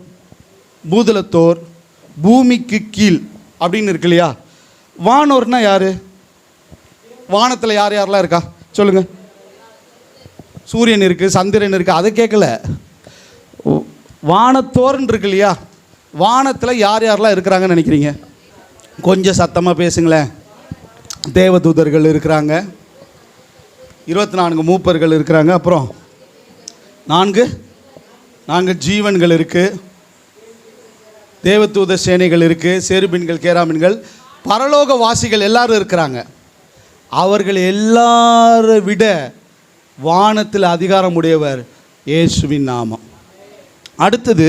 பூதலத்தோர் பூமிக்கு கீழ் அப்படின்னு இருக்கு இல்லையா? வானோர்னா யாரு? வானத்தில் யார் யாரெல்லாம் இருக்கா சொல்லுங்க. சூரியன் இருக்கு, சந்திரன் இருக்கு, அதை கேட்கல. வானத்தோர்ன்னு இருக்கு இல்லையா? வானத்தில் யார் யாரெல்லாம் இருக்கிறாங்கன்னு நினைக்கிறீங்க? கொஞ்சம் சத்தமாக பேசுங்களேன். தேவதூதர்கள் இருக்கிறாங்க, 24 மூப்பர்கள் இருக்கிறாங்க, அப்புறம் 4 ஜீவன்கள் இருக்குது, தேவதூத சேனைகள் இருக்குது, சேருபின்கள், கேராமின்கள், பரலோக வாசிகள் எல்லாரும் இருக்கிறாங்க. அவர்கள் எல்லாரை விட வானத்தில் அதிகாரம் உடையவர் இயேசுவின் நாமம். அடுத்தது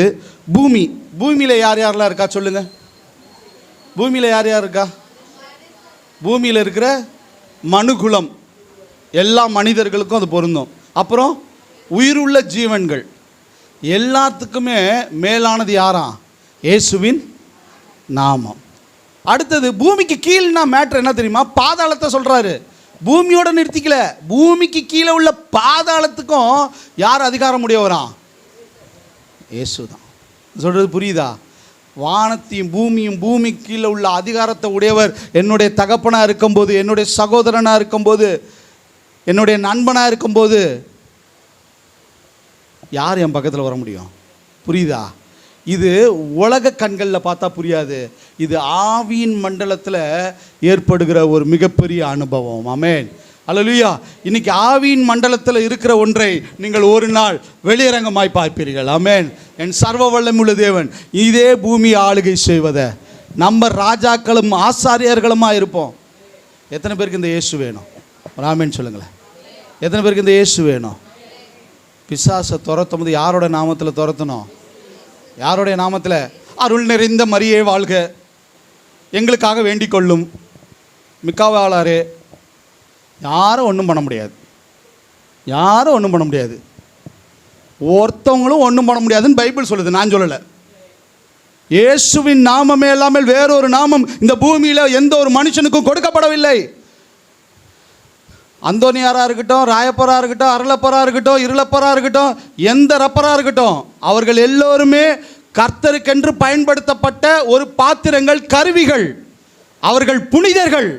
பூமி. பூமியில் யார் யாரெல்லாம் இருக்கா சொல்லுங்கள். பூமியில் யார் யார் இருக்கா? பூமியில் இருக்கிற மனுகுலம் எல்லா மனிதர்களுக்கும் அது பொருந்தும். அப்புறம் உயிருள்ள ஜீவன்கள் எல்லாத்துக்குமே மேலானது யாராம்? இயேசுவின் நாமம். அடுத்தது பூமிக்கு கீழ்னா மேட்ரு என்ன தெரியுமா? பாதாளத்தை சொல்கிறாரு. பூமியோட நிறுத்திக்கல, பூமிக்கு கீழே உள்ள பாதாளத்துக்கும் யார் அதிகாரம் உடையவராம்? இயேசு தான். சொல்கிறது புரியுதா? வானத்தையும் பூமியும் பூமிக்கு கீழே உள்ள அதிகாரத்தை உடையவர் என்னுடைய தகப்பனாக இருக்கும்போது, என்னுடைய சகோதரனாக இருக்கும்போது, என்னுடைய நண்பனாக இருக்கும்போது யார் என் பக்கத்தில் வர முடியும்? புரியுதா? இது உலக கண்களில் பார்த்தா புரியாது. இது ஆவியின் மண்டலத்தில் ஏற்படுகிற ஒரு மிகப்பெரிய அனுபவம். ஆமென், அல்லேலூயா. இன்னைக்கு ஆவியின் மண்டலத்தில் இருக்கிற ஒன்றை நீங்கள் ஒரு நாள் வெளியரங்கமாய் பார்ப்பீர்கள். ஆமென். என் சர்வ வல்லமையுள்ள தேவன் இதே பூமியை ஆளுகை செய்வதை நம்ம ராஜாக்களும் ஆசாரியர்களுமாக இருப்போம். எத்தனை பேருக்கு இந்த இயேசு வேணும்? ஆமென் சொல்லுங்களேன். எத்தனை பேருக்கு இந்த இயேசு வேணும்? பிசாசை துரத்தும் போது யாரோட நாமத்தில் துரத்தணும்? யாருடைய நாமத்தில்? அருள் நிறைந்த மரியே வாழ்க, எங்களுக்காக வேண்டிக் கொள்ளும் மிக்காவாளாரே. யாரும் ஒன்றும் பண்ண முடியாது, யாரும் ஒன்றும் பண்ண முடியாது, ஒருத்தவங்களும் ஒன்றும் பண்ண முடியாதுன்னு பைபிள் சொல்லுது, நான் சொல்லலை. இயேசுவின் நாமமே இல்லாமல் வேறொரு நாமம் இந்த பூமியில் எந்த ஒரு மனுஷனுக்கும் கொடுக்கப்படவில்லை. அந்தோனியாராக இருக்கட்டும், ராயப்பராக இருக்கட்டும், அருளப்பராக இருக்கட்டும், இருளப்பராக இருக்கட்டும், எந்த ரப்பராக இருக்கட்டும், அவர்கள் எல்லோருமே கர்த்தருக்கென்று பயன்படுத்தப்பட்ட ஒரு பாத்திரங்கள், கருவிகள். அவர்கள் புனிதர்கள்.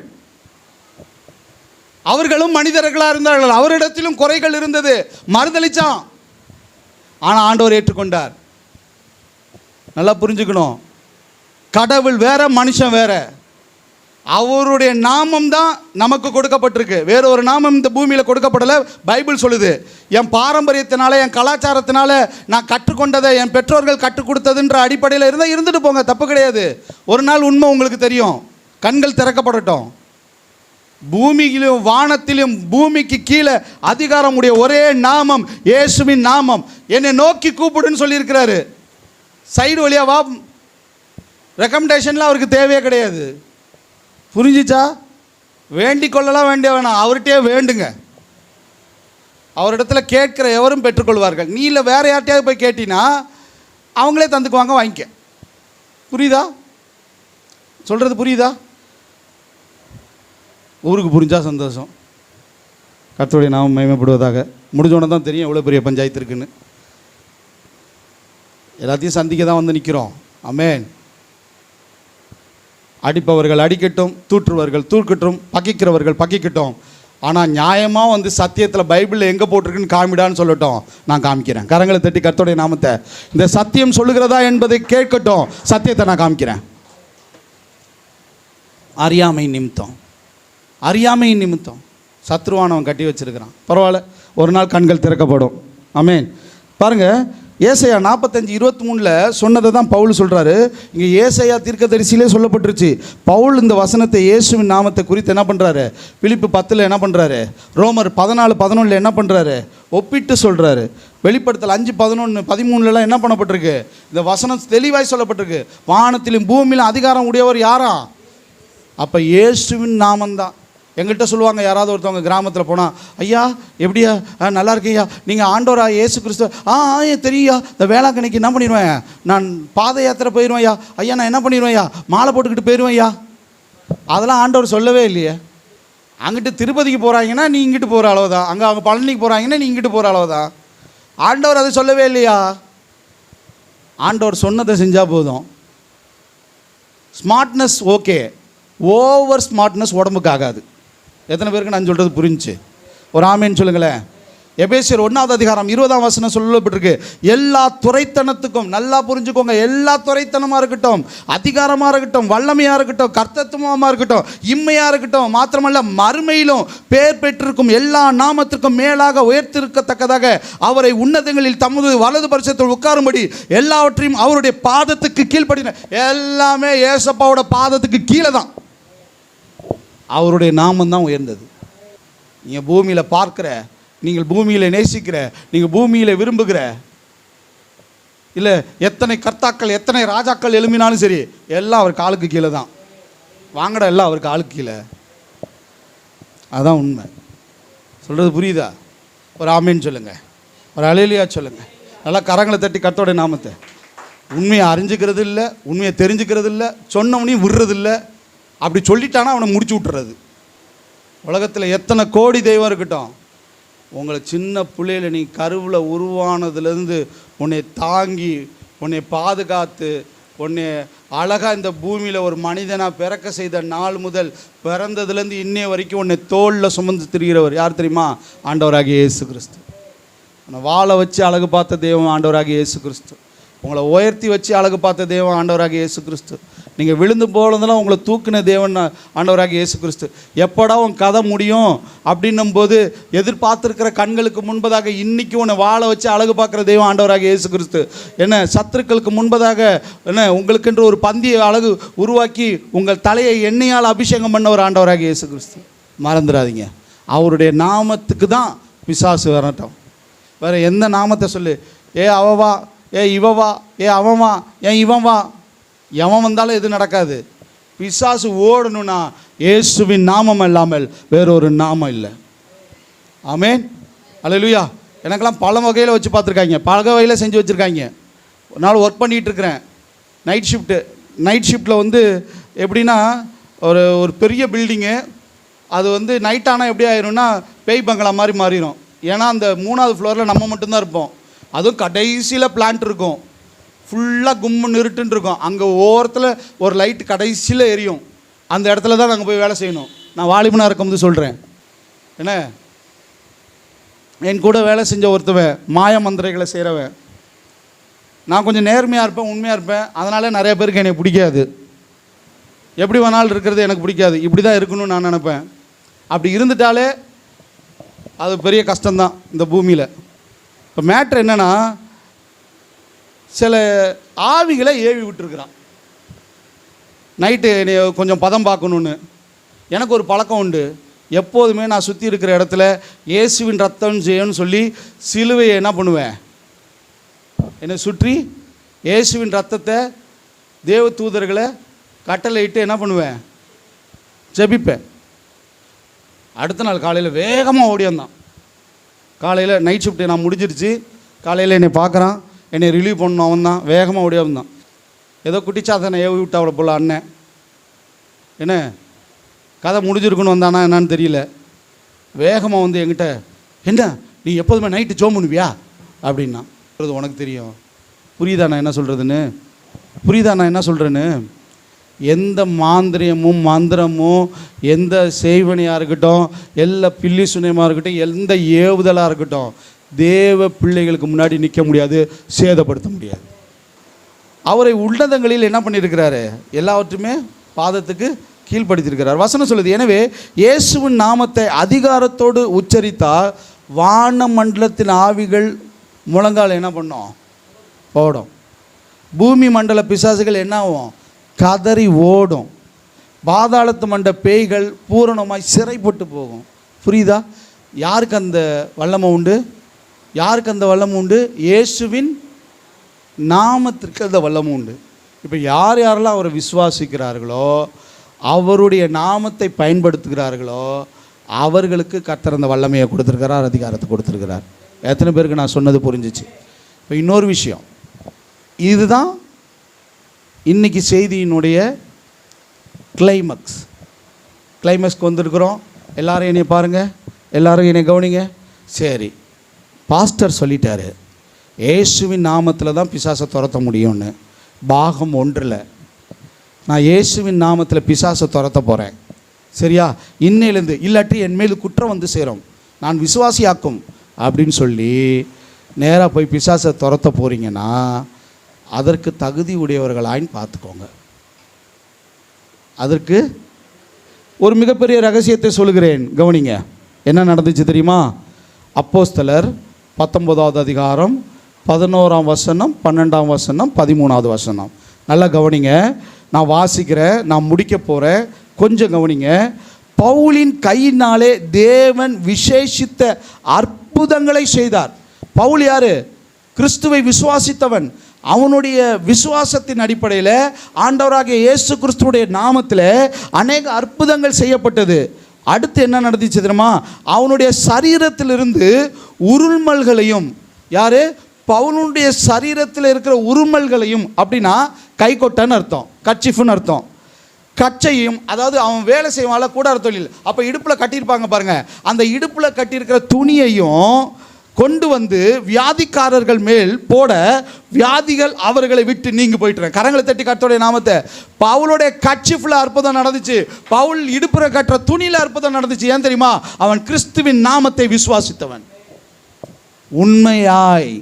அவர்களும் மனிதர்களாக இருந்தார்கள். அவரிடத்திலும் குறைகள் இருந்தது, மறுதளிச்சான். ஆனால் ஆண்டவர் ஏற்றுக்கொண்டார். நல்லா புரிஞ்சுக்கணும், கடவுள் வேற, மனுஷன் வேற. அவருடைய நாமம் தான் நமக்கு கொடுக்கப்பட்டிருக்கு. வேற ஒரு நாமம் இந்த பூமியில் கொடுக்கப்படலை. பைபிள் சொல்லுது, என் பாரம்பரியத்தினால, என் கலாச்சாரத்தினால நான் கற்றுக்கொண்டதை, என் பெற்றோர்கள் கற்றுக் கொடுத்ததுன்ற அடிப்படையில் இருந்தால் இருந்துட்டு போங்க, தப்பு கிடையாது. ஒரு நாள் உண்மை உங்களுக்கு தெரியும், கண்கள் திறக்கப்படட்டும். பூமியிலும் வானத்திலும் பூமிக்கு கீழே அதிகாரம் உடைய ஒரே நாமம் இயேசுவின் நாமம். என்னை நோக்கி கூப்பிடுன்னு சொல்லியிருக்கிறாரு. சைடு வழியா வா, ரெக்கமெண்டேஷன்லாம் அவருக்கு தேவையே கிடையாது. புரிஞ்சிச்சா? வேண்டிக் கொள்ளலாம், வேண்டிய வேணாம், அவர்கிட்டயே வேண்டுங்க. அவரிடத்துல கேட்கிற எவரும் பெற்றுக்கொள்வார்கள். நீ இல்லை வேற யார்கிட்டயாவது போய் கேட்டினா அவங்களே தந்துக்குவாங்க, வாங்கிக்க. புரியுதா? சொல்கிறது புரியுதா? ஊருக்கு புரிஞ்சா சந்தோஷம். கர்த்தருடைய நாமம் மகிமைப்படுவதாக. முடிஞ்சோன்னு தான் தெரியும் எவ்வளோ பெரிய பஞ்சாயத்து இருக்குன்னு. எல்லாத்தையும் சந்திக்க தான் வந்து நிற்கிறோம். ஆமென். அடிப்பவர்கள் அடிக்கட்டும், தூற்றுவர்கள் தூக்கட்டும், பகைக்கிறவர்கள் பகைக்கட்டும். ஆனால் நியாயமாக வந்து சத்தியத்தில் பைபிளில் எங்கே போட்டிருக்குன்னு காமிடான்னு சொல்லட்டும், நான் காமிக்கிறேன். கரங்களை தட்டி கர்த்தருடைய நாமத்தை, இந்த சத்தியம் சொல்லுகிறதா என்பதை கேட்கட்டும், சத்தியத்தை நான் காமிக்கிறேன். அறியாமை நிமித்தம், அறியாமை நிமித்தம் சத்ருவானவன் கட்டி வச்சிருக்கிறான். பரவாயில்ல, ஒரு நாள் கண்கள் திறக்கப்படும். ஆமென். பாருங்கள், ஏசாயா 45:23 சொன்னதை தான் பவுல் சொல்கிறாரு. இங்கே ஏசாயா தீர்க்கதரிசியிலே சொல்லப்பட்டுருச்சு. பவுல் இந்த வசனத்தை இயேசுவின் நாமத்தை குறித்து என்ன பண்ணுறாரு? பிலிப்பு 10 என்ன பண்ணுறாரு? ரோமர் 14:11 என்ன பண்ணுறாரு? ஒப்பிட்டு சொல்கிறாரு. வெளிப்படுத்தல் 5:11-13 என்ன பண்ணப்பட்டிருக்கு? இந்த வசனம் தெளிவாய் சொல்லப்பட்டிருக்கு. வானத்திலும் பூமியிலும் அதிகாரம் உடையவர் யாரா? அப்போ இயேசுவின் நாமந்தான். எங்கள்கிட்ட சொல்லுவாங்க, யாராவது ஒருத்தவங்க கிராமத்தில் போனால், ஐயா எப்படியா, நல்லா இருக்கேயா, நீங்கள் ஆண்டவரா இயேசு கிறிஸ்து? தெரியா, இந்த வேளாங்கண்ணிக்கு என்ன பண்ணிடுவேன், நான் பாத யாத்திரை போயிடுவேன் ஐயா. ஐயா நான் என்ன பண்ணிடுவேன் ஐயா, மாலை போட்டுக்கிட்டு போயிடுவேன் ஐயா. அதெல்லாம் ஆண்டவர் சொல்லவே இல்லையே. அங்கிட்டு திருப்பதிக்கு போகிறாங்கன்னா நீ இங்கிட்டு போகிற அளவு தான், அங்கே அவங்க பழனிக்கு போகிறாங்கன்னா நீ இங்கிட்டு போகிற அளவு தான். ஆண்டவர் அதை சொல்லவே இல்லையா. ஆண்டவர் சொன்னதை செஞ்சால் போதும். ஸ்மார்ட்னஸ் ஓகே, ஓவர் ஸ்மார்ட்னஸ் உடம்புக்கு ஆகாது. எத்தனை பேருக்கு நான் சொல்கிறது புரிஞ்சு? ஒரு ஆமேன்னு சொல்லுங்களேன். எபேசியர் 1:20 சொல்லப்பட்டிருக்கு, எல்லா துரைத்தனத்துக்கும், நல்லா புரிஞ்சுக்கோங்க, எல்லா துரைத்தனமாக இருக்கட்டும், அதிகாரமாக இருக்கட்டும், வல்லமையாக இருக்கட்டும், கர்த்தத்துவமாக இருக்கட்டும், இம்மையாக இருக்கட்டும், மாத்திரமல்ல மறுமையிலும் பேர் பெற்றிருக்கும் எல்லா நாமத்திற்கும் மேலாக உயர்த்திருக்கத்தக்கதாக அவரை உன்னதங்களில் தமது வலது பரிசத்தில் உட்காரும்படி எல்லாவற்றையும் அவருடைய பாதத்துக்கு கீழ்ப்படின. எல்லாமே ஏசப்பாவோட பாதத்துக்கு கீழே தான். அவருடைய நாமம் தான் உயர்ந்தது. நீங்கள் பூமியில் பார்க்குற, நீங்கள் பூமியில் நேசிக்கிற, நீங்கள் பூமியில் விரும்புகிற, இல்லை எத்தனை கர்த்தாக்கள் எத்தனை ராஜாக்கள் எழுப்பினாலும் சரி, எல்லாம் அவர் காலுக்கு கீழே தான். வாங்கடா, எல்லாம் அவர் காலுக்கு கீழே. அதான் உண்மை. சொல்கிறது புரியுதா? ஒரு ஆமேன்னு சொல்லுங்கள், ஒரு அலேலியா சொல்லுங்கள். நல்லா கரங்களை தட்டி கர்த்தருடைய நாமத்தை. உண்மையை அறிஞ்சிக்கிறது இல்லை, உண்மையை தெரிஞ்சுக்கிறது இல்லை, சொன்னவனையும் விடுறது இல்லை. அப்படி சொல்லிட்டானா அவனை முடிச்சு விட்டுறது. உலகத்தில் எத்தனை கோடி தெய்வம் இருக்கட்டும், உங்களை சின்ன பிள்ளையில் நீ கருவில் உருவானதுலேருந்து உன்னை தாங்கி, உன்னை பாதுகாத்து, உன்னை அழகாக இந்த பூமியில் ஒரு மனிதனாக பிறக்க செய்த நாள் முதல் பிறந்ததுலேருந்து இன்னைய வரைக்கும் உன்னை தோளில் சுமந்து திரிகிறவர் யார் தெரியுமா? ஆண்டவராகிய இயேசு கிறிஸ்து. உன்னை வாழை வச்சு அழகு பார்த்த தெய்வம் ஆண்டவராகிய இயேசு கிறிஸ்து. உங்களை உயர்த்தி வச்சு அழகு பார்த்த தெய்வம் ஆண்டவராகிய இயேசு கிறிஸ்து. நீங்கள் விழுந்து போனதெல்லாம் உங்களை தூக்கின தேவன் ஆண்டவராகிய இயேசு கிறிஸ்து. எப்படா உன் கதை முடியும் அப்படின்னும் போது எதிர்பார்த்துருக்கிற கண்களுக்கு முன்பதாக இன்றைக்கி உன்னை வாழ வச்சு அழகு பார்க்குற தெய்வம் ஆண்டவராகிய இயேசு கிறிஸ்து. என்ன சத்துருக்களுக்கு முன்பதாக என்ன உங்களுக்கென்று ஒரு பந்தியை அழகு உருவாக்கி உங்கள் தலையை எண்ணெயால் அபிஷேகம் பண்ண ஒரு ஆண்டவராகிய இயேசு கிறிஸ்து. மறந்துடாதீங்க, அவருடைய நாமத்துக்கு தான் பிசாசு வரட்டும். வேறு எந்த நாமத்தை சொல்லு, ஏ அவவா, ஏ இவவா, ஏ அவன்வா, ஏன் இவன் வா, எவன் வந்தாலும் எது நடக்காது. பிசாசு ஓடணும்னா இயேசுவின் நாமம் இல்லாமல் வேறொரு நாமம் இல்லை. ஆமேன், அல்லேலூயா. எனக்கெல்லாம் பல வகையில் வச்சு பார்த்துருக்காங்க, பல வகையில் செஞ்சு வச்சுருக்காங்க. ஒரு நாள் ஒர்க் பண்ணிகிட்டு இருக்கிறேன், நைட் ஷிஃப்ட்டில் வந்து எப்படின்னா ஒரு பெரிய பில்டிங்கு, அது நைட் ஆனால் எப்படி ஆயிரும்னா பேய் பங்களா மாதிரி மாறிடும். ஏன்னா அந்த 3வது ஃப்ளோரில் நம்ம மட்டும்தான் இருப்போம். அதுவும் கடைசியில் பிளான்ட் இருக்கும், ஃபுல்லாக கும்முன்னு இருட்டுன்னு இருக்கும். அங்கே ஓரத்தில் ஒரு லைட்டு கடைசியில் எரியும். அந்த இடத்துல தான் நாங்கள் போய் வேலை செய்யணும். நான் வாலிபனாக இருக்கும்போது சொல்கிறேன். என்ன, என் கூட வேலை செஞ்ச ஒருத்தவன் மாய மந்திரைகளை செய்கிறவன். நான் கொஞ்சம் நேர்மையாக இருப்பேன், உண்மையாக இருப்பேன். அதனால் நிறைய பேருக்கு எனக்கு பிடிக்காது. எப்படி வேணாலும் இருக்கிறது எனக்கு பிடிக்காது. இப்படி தான் இருக்கணும்னு நான் நினப்பேன். அப்படி இருந்துட்டாலே அது பெரிய கஷ்டம்தான் இந்த பூமியில். இப்போ மேட்ரு என்னென்னா, சில ஆவிகளை ஏவி விட்டுருக்குறான். நைட்டு என்னை கொஞ்சம் பதம் பார்க்கணுன்னு எனக்கு ஒரு பழக்கம் உண்டு. எப்போதுமே நான் சுற்றி இருக்கிற இடத்துல இயேசுவின் ரத்தம் செய்யணும்னு சொல்லி சிலுவையை என்ன பண்ணுவேன், என்னை சுற்றி இயேசுவின் ரத்தத்தை தேவ தூதர்களை கட்டளையிட்டு என்ன பண்ணுவேன், ஜெபிப்பேன். அடுத்த நாள் காலையில் வேகமாக ஓடியாந்தான். காலையில் நைட் ஷிஃப்ட்டு நான் முடிஞ்சிருச்சு. காலையில் என்னை பார்க்குறான், என்னை ரிலீவ் பண்ணணும். அவன் தான் வேகமாக ஓடியாந்தான். ஏதோ குட்டிச்சாத்தனை ஏவி விட்டா அவளை போல் அண்ணன். என்ன கதை முடிஞ்சிருக்குன்னு வந்தானா என்னான்னு தெரியல. வேகமாக வந்து என்கிட்ட, என்ன நீ எப்போதுமே நைட்டு ஜோம் பண்ணுவியா அப்படின்னா. உனக்கு தெரியும், புரியுதா நான் என்ன சொல்கிறதுன்னு? புரியுதா நான் என்ன சொல்கிறேன்னு? எந்த மாந்திரியமும் மந்திரமும், எந்த செய்வனையாக இருக்கட்டும், எல்லா பில்லி சுனியமாக இருக்கட்டும், எந்த ஏவுதலாக இருக்கட்டும், தேவ பிள்ளைகளுக்கு முன்னாடி நிற்க முடியாது, சேதப்படுத்த முடியாது. அவரை உன்னதங்களில் என்ன பண்ணியிருக்கிறாரு, எல்லாவற்றுமே பாதத்துக்கு கீழ்ப்படுத்தியிருக்கிறார். வசனம் சொல்லுது, எனவே இயேசுவின் நாமத்தை அதிகாரத்தோடு உச்சரித்தால் வான மண்டலத்தின் ஆவிகள் முழங்கால் என்ன பண்ணோம், ஓடும். பூமி மண்டல பிசாசுகள் என்ன ஆகும், கதறி ஓடும். பாதாளத்து மண்ட பேய்கள் பூரணமாய் சிறைப்பட்டு போகும். புரியுதா? யாருக்கு அந்த வல்லமை உண்டு? யாருக்கு அந்த வல்லமை உண்டு? இயேசுவின் நாமத்திற்கு அந்த வல்லமை உண்டு. இப்போ யார் யாரெல்லாம் அவரை விசுவாசிக்கிறார்களோ, அவருடைய நாமத்தை பயன்படுத்துகிறார்களோ, அவர்களுக்கு கர்த்தர் அந்த வல்லமையை கொடுத்துருக்கிறார், அதிகாரத்தை கொடுத்துருக்கிறார். எத்தனை பேருக்கு நான் சொன்னது புரிஞ்சிச்சு? இப்போ இன்னொரு விஷயம், இதுதான் இன்றைக்கி செய்தியினுடைய கிளைமேக்ஸ்க்கு வந்திருக்கிறோம். எல்லோரும் என்னை பாருங்கள், எல்லோரும் என்னை கவனிங்க. சரி, பாஸ்டர் சொல்லிட்டாரு இயேசுவின் நாமத்தில் தான் பிசாசை துரத்த முடியும்னு. பாகம் 1 நான் இயேசுவின் நாமத்தில் பிசாசை துரத்த போகிறேன். சரியா? இன்னையிலேருந்து இல்லாட்டி என் மேல் குற்றம் வந்து சேரும். நான் விசுவாசியாக்கும் அப்படின்னு சொல்லி நேராக போய் பிசாசை துரத்த போகிறீங்கன்னா அதற்கு தகுதி உடையவர்களாயின்னு பார்த்துக்கோங்க. அதற்கு ஒரு மிகப்பெரிய ரகசியத்தை சொல்கிறேன், கவனிங்க. என்ன நடந்துச்சு தெரியுமா? அப்போஸ்தலர் 19வது அதிகாரம் 11ஆம் வசனம், 12ஆம் வசனம், 13வது வசனம். நல்லா கவனிங்க. நான் வாசிக்கிறேன், நான் முடிக்க போகிறேன், கொஞ்சம் கவனிங்க. பவுலின் கையினாலே தேவன் விசேஷித்த அற்புதங்களை செய்தார். பவுல் யாரு? கிறிஸ்துவை விசுவாசித்தவன். அவனுடைய விசுவாசத்தின் அடிப்படையில் ஆண்டவராகிய இயேசு கிறிஸ்துவுடைய நாமத்தில் அநேக அற்புதங்கள் செய்யப்பட்டது. அடுத்து என்ன நடந்துச்சு தெரியுமா? அவனுடைய சரீரத்திலிருந்து உருமல்களையும், யாரு? பவுனுடைய சரீரத்தில் இருக்கிற உருமல்களையும், அப்படின்னா கை கொட்டன்னு அர்த்தம், கர்ச்சீஃப்னு அர்த்தம். கச்சையும், அதாவது அவன் வேலை செய்வான்ல கூடார தொழில், அப்போ இடுப்பில் கட்டியிருப்பாங்க பாருங்க, அந்த இடுப்பில் கட்டியிருக்கிற துணியையும் கொண்டு வந்து வியாதிக்காரர்கள் மேல் போட, வியாதிகள் அவர்களை விட்டு நீங்கி போயிட்டு. கரங்களை தட்டி கர்த்தருடைய நாமத்தை. பவுலுடைய கர்ச்சீஃப்ல அற்புதம் நடந்துச்சு, பவுல் இடுப்புற கட்டுற துணியில் அற்புதம் நடந்துச்சு. ஏன் தெரியுமா? அவன் கிறிஸ்துவின் நாமத்தை விசுவாசித்தவன். உண்மையாய்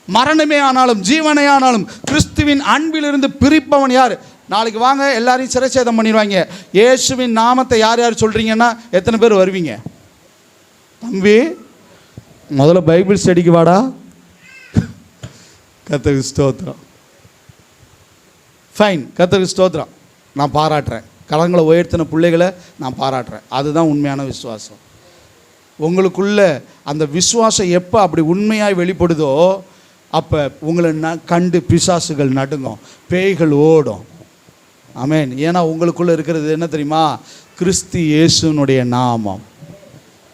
மரணமே ஆனாலும் ஜீவனே ஆனாலும் கிறிஸ்துவின் அன்பிலிருந்து பிரிப்பவன் யார்? நாளைக்கு வாங்க எல்லாரையும் சிறைச்சேதம் பண்ணிடுவாங்க. இயேசுவின் நாமத்தை யார் யார் சொல்கிறீங்கன்னா எத்தனை பேர் வருவீங்க? தம்பி, முதல்ல பைபிள் ஸ்டடிக்கு வாடா. கர்த்தருக்கு ஸ்தோத்திரம். ஃபைன், கர்த்தருக்கு ஸ்தோத்திரம். நான் பாராட்டுறேன். கலங்களை உயர்த்தின பிள்ளைகளை நான் பாராட்டுறேன். அதுதான் உண்மையான விசுவாசம். உங்களுக்குள்ள அந்த விசுவாசம் எப்போ அப்படி உண்மையாக வெளிப்படுதோ அப்போ உங்களை கண்டு பிசாசுகள் நடுங்கும், பேய்கள் ஓடும். ஆமென். ஏன்னா உங்களுக்குள்ளே இருக்கிறது என்ன தெரியுமா? கிறிஸ்து இயேசுனுடைய நாமம்.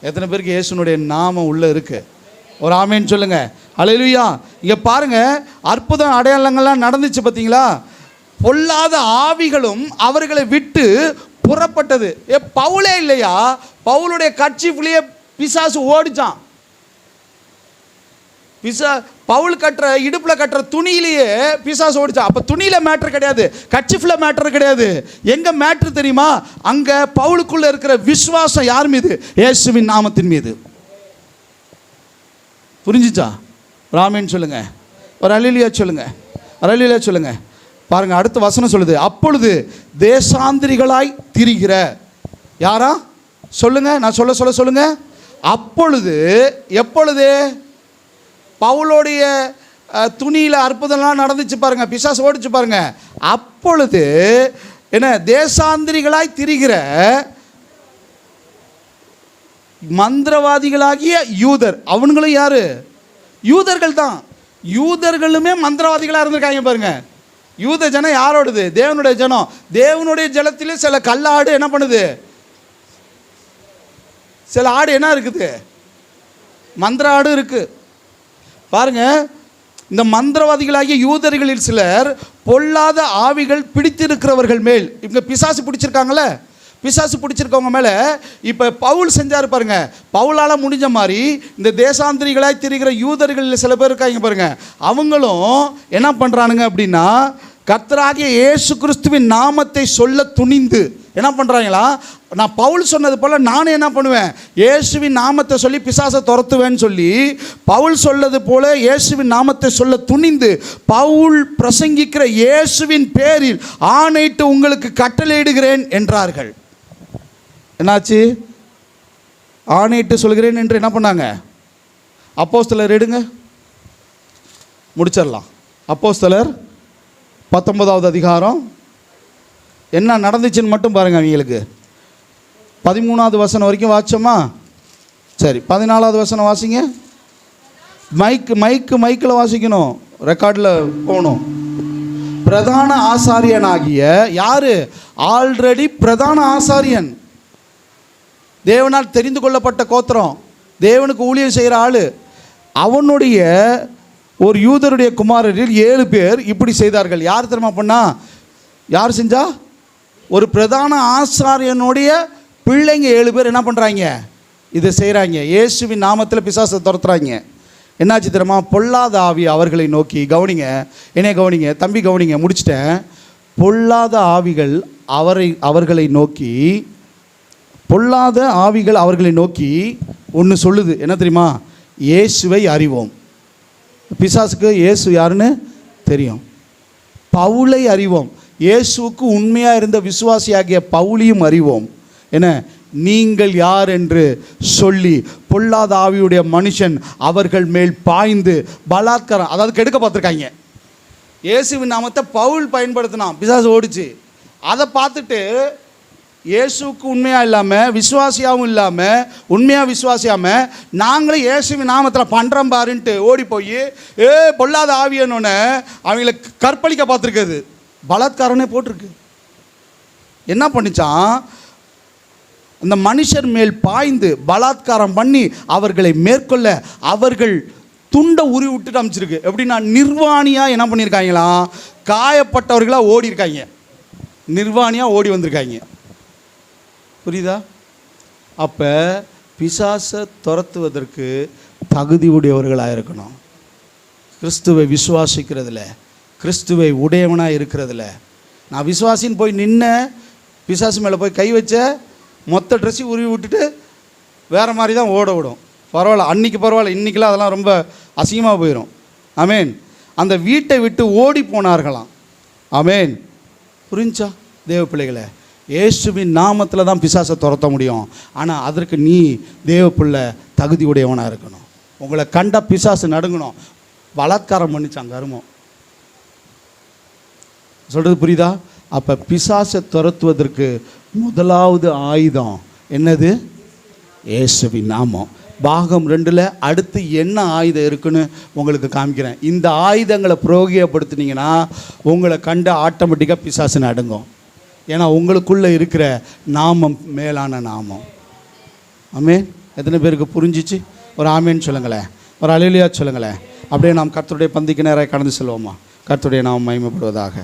எத்தனை பேருக்கு இயேசுனுடைய நாமம் உள்ளே இருக்கு? ஒரு ஆமேன்னு சொல்லுங்க. அல்லேலூயா. இங்கே பாருங்க, அற்புதம் அடையாளங்கள்லாம் நடந்துச்சு பார்த்தீங்களா? பொல்லாத ஆவிகளும் அவர்களை விட்டு புறப்பட்டது. பவுலே இல்லையா? பவுலுடைய கர்ச்சீஃப்லயே பிசாசு ஓடிச்சான். பவுல் கட்டுற இடுப்பில் கட்டுற துணியிலேயே பிசாசு ஓடிச்சான். அப்போ துணியில் மேட்ரு கிடையாது, கர்ச்சீஃப்ல மேட்ரு கிடையாது. எங்கே மேட்ரு தெரியுமா? அங்கே பவுலுக்குள்ளே இருக்கிற விசுவாசம் யார் மீது? இயேசுவின் நாமத்தின் மீது. புரிஞ்சிச்சா? ராமேன்னு சொல்லுங்க. ஒரு அல்லேலூயா சொல்லுங்க. அல்லேலூயா சொல்லுங்க. பாருங்க, அடுத்த வசனம் சொல்லுது, அப்பொழுது தேசாந்திரிகளாய் திரிகிற யாரா? சொல்லுங்க, நான் சொல்ல சொல்லுங்க. அப்பொழுது, எப்பொழுது? பவுலோடைய துணியில் அற்புதம்லாம் நடந்துச்சு பாருங்க, பிசாசு ஓடிச்சு பாருங்க. அப்பொழுது என்ன? தேசாந்திரிகளாய் திரிகிற மந்திரவாதிகளாகிய யூதர். அவனுங்களும் யாரு? யூதர்கள் தான். யூதர்களுமே மந்திரவாதிகளாக இருந்திருக்காங்க பாருங்க. யூத ஜனம் யாரோடது? தேவனுடைய ஜனம். தேவனுடைய ஜலத்திலே சில கல்லாடு என்ன பண்ணுது? சில ஆடு என்ன இருக்குது? மந்திர ஆடு இருக்கு பாருங்க. இந்த மந்திரவாதிகளாகிய யூதர்களில் சிலர் பொல்லாத ஆவிகள் பிடித்திருக்கிறவர்கள் மேல், இவங்க பிசாசு பிடிச்சிருக்காங்களே, பிசாசு பிடிச்சிருக்கவங்க மேலே இப்போ பவுல் செஞ்சார் பாருங்க. பவுலால் முடிஞ்ச மாதிரி இந்த தேசாந்திரிகளாய் திரிகிற யூதர்களில் சில பேர் இருக்காங்க பாருங்க. அவங்களும் என்ன பண்ணுறானுங்க அப்படின்னா, கர்த்தராகிய இயேசு கிறிஸ்துவின் நாமத்தை சொல்ல துணிந்து என்ன பண்ணுறாங்களா? நான் பவுல் சொன்னது போல் நானும் என்ன பண்ணுவேன்? இயேசுவின் நாமத்தை சொல்லி பிசாசை துரத்துவேன்னு சொல்லி பவுல் சொல்லது போல இயேசுவின் நாமத்தை சொல்ல துணிந்து பவுல் பிரசங்கிக்கிற இயேசுவின் பேரில் ஆணையிட்டு உங்களுக்கு கட்டளையிடுகிறேன் என்றார்கள். என்னாச்சு? ஆணையிட்டு சொல்கிறேன் என்று என்ன பண்ணாங்க? அப்போஸ்தலர் எடுங்க, முடிச்சிடலாம். அப்போஸ்தலர் 19வது அதிகாரம் என்ன நடந்துச்சுன்னு மட்டும் பாருங்க. அவங்களுக்கு 13வது வசனம் வரைக்கும் வாச்சோமா? சரி, 14வது வசனம் வாசிங்க. மைக்கில் வாசிக்கணும், ரெக்கார்டில் போகணும். பிரதான ஆசாரியனாகிய யாரு? ஆல்ரெடி பிரதான ஆசாரியன், தேவனால் தெரிந்து கொள்ளப்பட்ட கோத்திரம், தேவனுக்கு ஊழியம் செய்கிற ஆள். அவனுடைய ஒரு யூதருடைய குமாரரில் 7 பேர் இப்படி செய்தார்கள். யார் தெரியுமா பண்ணா? யார் செஞ்சா? ஒரு பிரதான ஆசாரியனுடைய பிள்ளைங்க 7 பேர் என்ன பண்ணுறாங்க? இதை செய்கிறாங்க. இயேசுவின் நாமத்தில் பிசாசை துரத்துறாங்க. என்னாச்சு தெரியுமா? பொல்லாத ஆவி அவர்களை நோக்கி, கவனிங்க, என்னைய கவனிங்க தம்பி, கவனிங்க, முடிச்சிட்டேன். பொல்லாத ஆவிகள் அவர்களை நோக்கி, பொல்லாத ஆவிகள் அவர்களை நோக்கி ஒன்று சொல்லுது, என்ன தெரியுமா? இயேசுவை அறிவோம். பிசாசுக்கு இயேசு யாருன்னு தெரியும். பவுலை அறிவோம். இயேசுவுக்கு உண்மையாக இருந்த விசுவாசியாகிய பவுலையும் அறிவோம். என்ன? நீங்கள் யார் என்று சொல்லி பொல்லாத ஆவியுடைய மனுஷன் அவர்கள் மேல் பாய்ந்து பலாத்காரம், அதாவது கெடுக்க பார்த்துருக்காங்க. இயேசுவின் நாமத்தை பவுல் பயன்படுத்தினான், பிசாசு ஓடிச்சு. அதை பார்த்துட்டு இயேசுக்கு உண்மையாக இல்லாமல் விசுவாசியாகவும் இல்லாமல் உண்மையாக விசுவாசியாமல் நாங்களும் இயேசுவின் நாமத்தில் பண்ணுறோம் பாருன்ட்டு ஓடி போய் பொல்லாத ஆவியனோன்னு அவங்கள கற்பழிக்க பார்த்துருக்குது. பலாத்காரனே போட்டிருக்கு. என்ன பண்ணிச்சான்? அந்த மனுஷர் மேல் பாய்ந்து பலாத்காரம் பண்ணி அவர்களை மேற்கொள்ள அவர்கள் துண்டை உருவி விட்டுட்டு அமைச்சிருக்கு. எப்படின்னா நிர்வாணியாக என்ன பண்ணியிருக்காங்களாம்? காயப்பட்டவர்களாக ஓடி இருக்காங்க, நிர்வாணியாக ஓடி வந்திருக்காங்க. புரியுதா? அப்போ பிசாசை துரத்துவதற்கு தகுதி உடையவர்களாக இருக்கணும். கிறிஸ்துவை விசுவாசிக்கிறதுல, கிறிஸ்துவை உடையவனாக இருக்கிறதுல. நான் விசுவாசின்னு போய் நின்ன பிசாசு மேலே போய் கை வச்ச மொத்த ட்ரெஸ்ஸையும் உருவி விட்டுட்டு வேறு மாதிரி தான் ஓட விடும். பரவாயில்ல, அன்றைக்கி பரவாயில்ல, இன்றைக்கெலாம் அதெல்லாம் ரொம்ப அசிங்கமாக போயிடும். ஆமேன். அந்த வீட்டை விட்டு ஓடி போனார்களாம். ஆமேன். புரிஞ்சா தேவ பிள்ளைகளை? இயேசுவின் நாமத்தில் தான் பிசாசை துரத்த முடியும். ஆனால் அதற்கு நீ தேவ பிள்ளை தகுதி உடையவனாக இருக்கணும். உங்களை கண்ட பிசாசு நடுங்கணும். பலாத்காரம் பண்ணிச்சாங்க கருமம். சொல்கிறது புரியுதா? அப்போ பிசாசை துரத்துவதற்கு முதலாவது ஆயுதம் என்னது? இயேசுவின் நாமம். பாகம் 2ல் அடுத்து என்ன ஆயுதம் இருக்குன்னு உங்களுக்கு காமிக்கிறேன். இந்த ஆயுதங்களை பிரயோகப்படுத்தினீங்கன்னா உங்களை கண்டு ஆட்டோமேட்டிக்காக பிசாசு நடுங்கும். ஏன்னா உங்களுக்குள்ளே இருக்கிற நாமம் மேலான நாமம். ஆமேன். எத்தனை பேருக்கு புரிஞ்சிச்சு? ஒரு ஆமேன்னு சொல்லுங்களேன், ஒரு அல்லேலூயா சொல்லுங்களேன். அப்படியே நாம் கர்த்தருடைய பந்திக்கு நேராக கடந்து செல்வோமா? கர்த்தருடைய நாமம் மகிமைப்படுவதாக.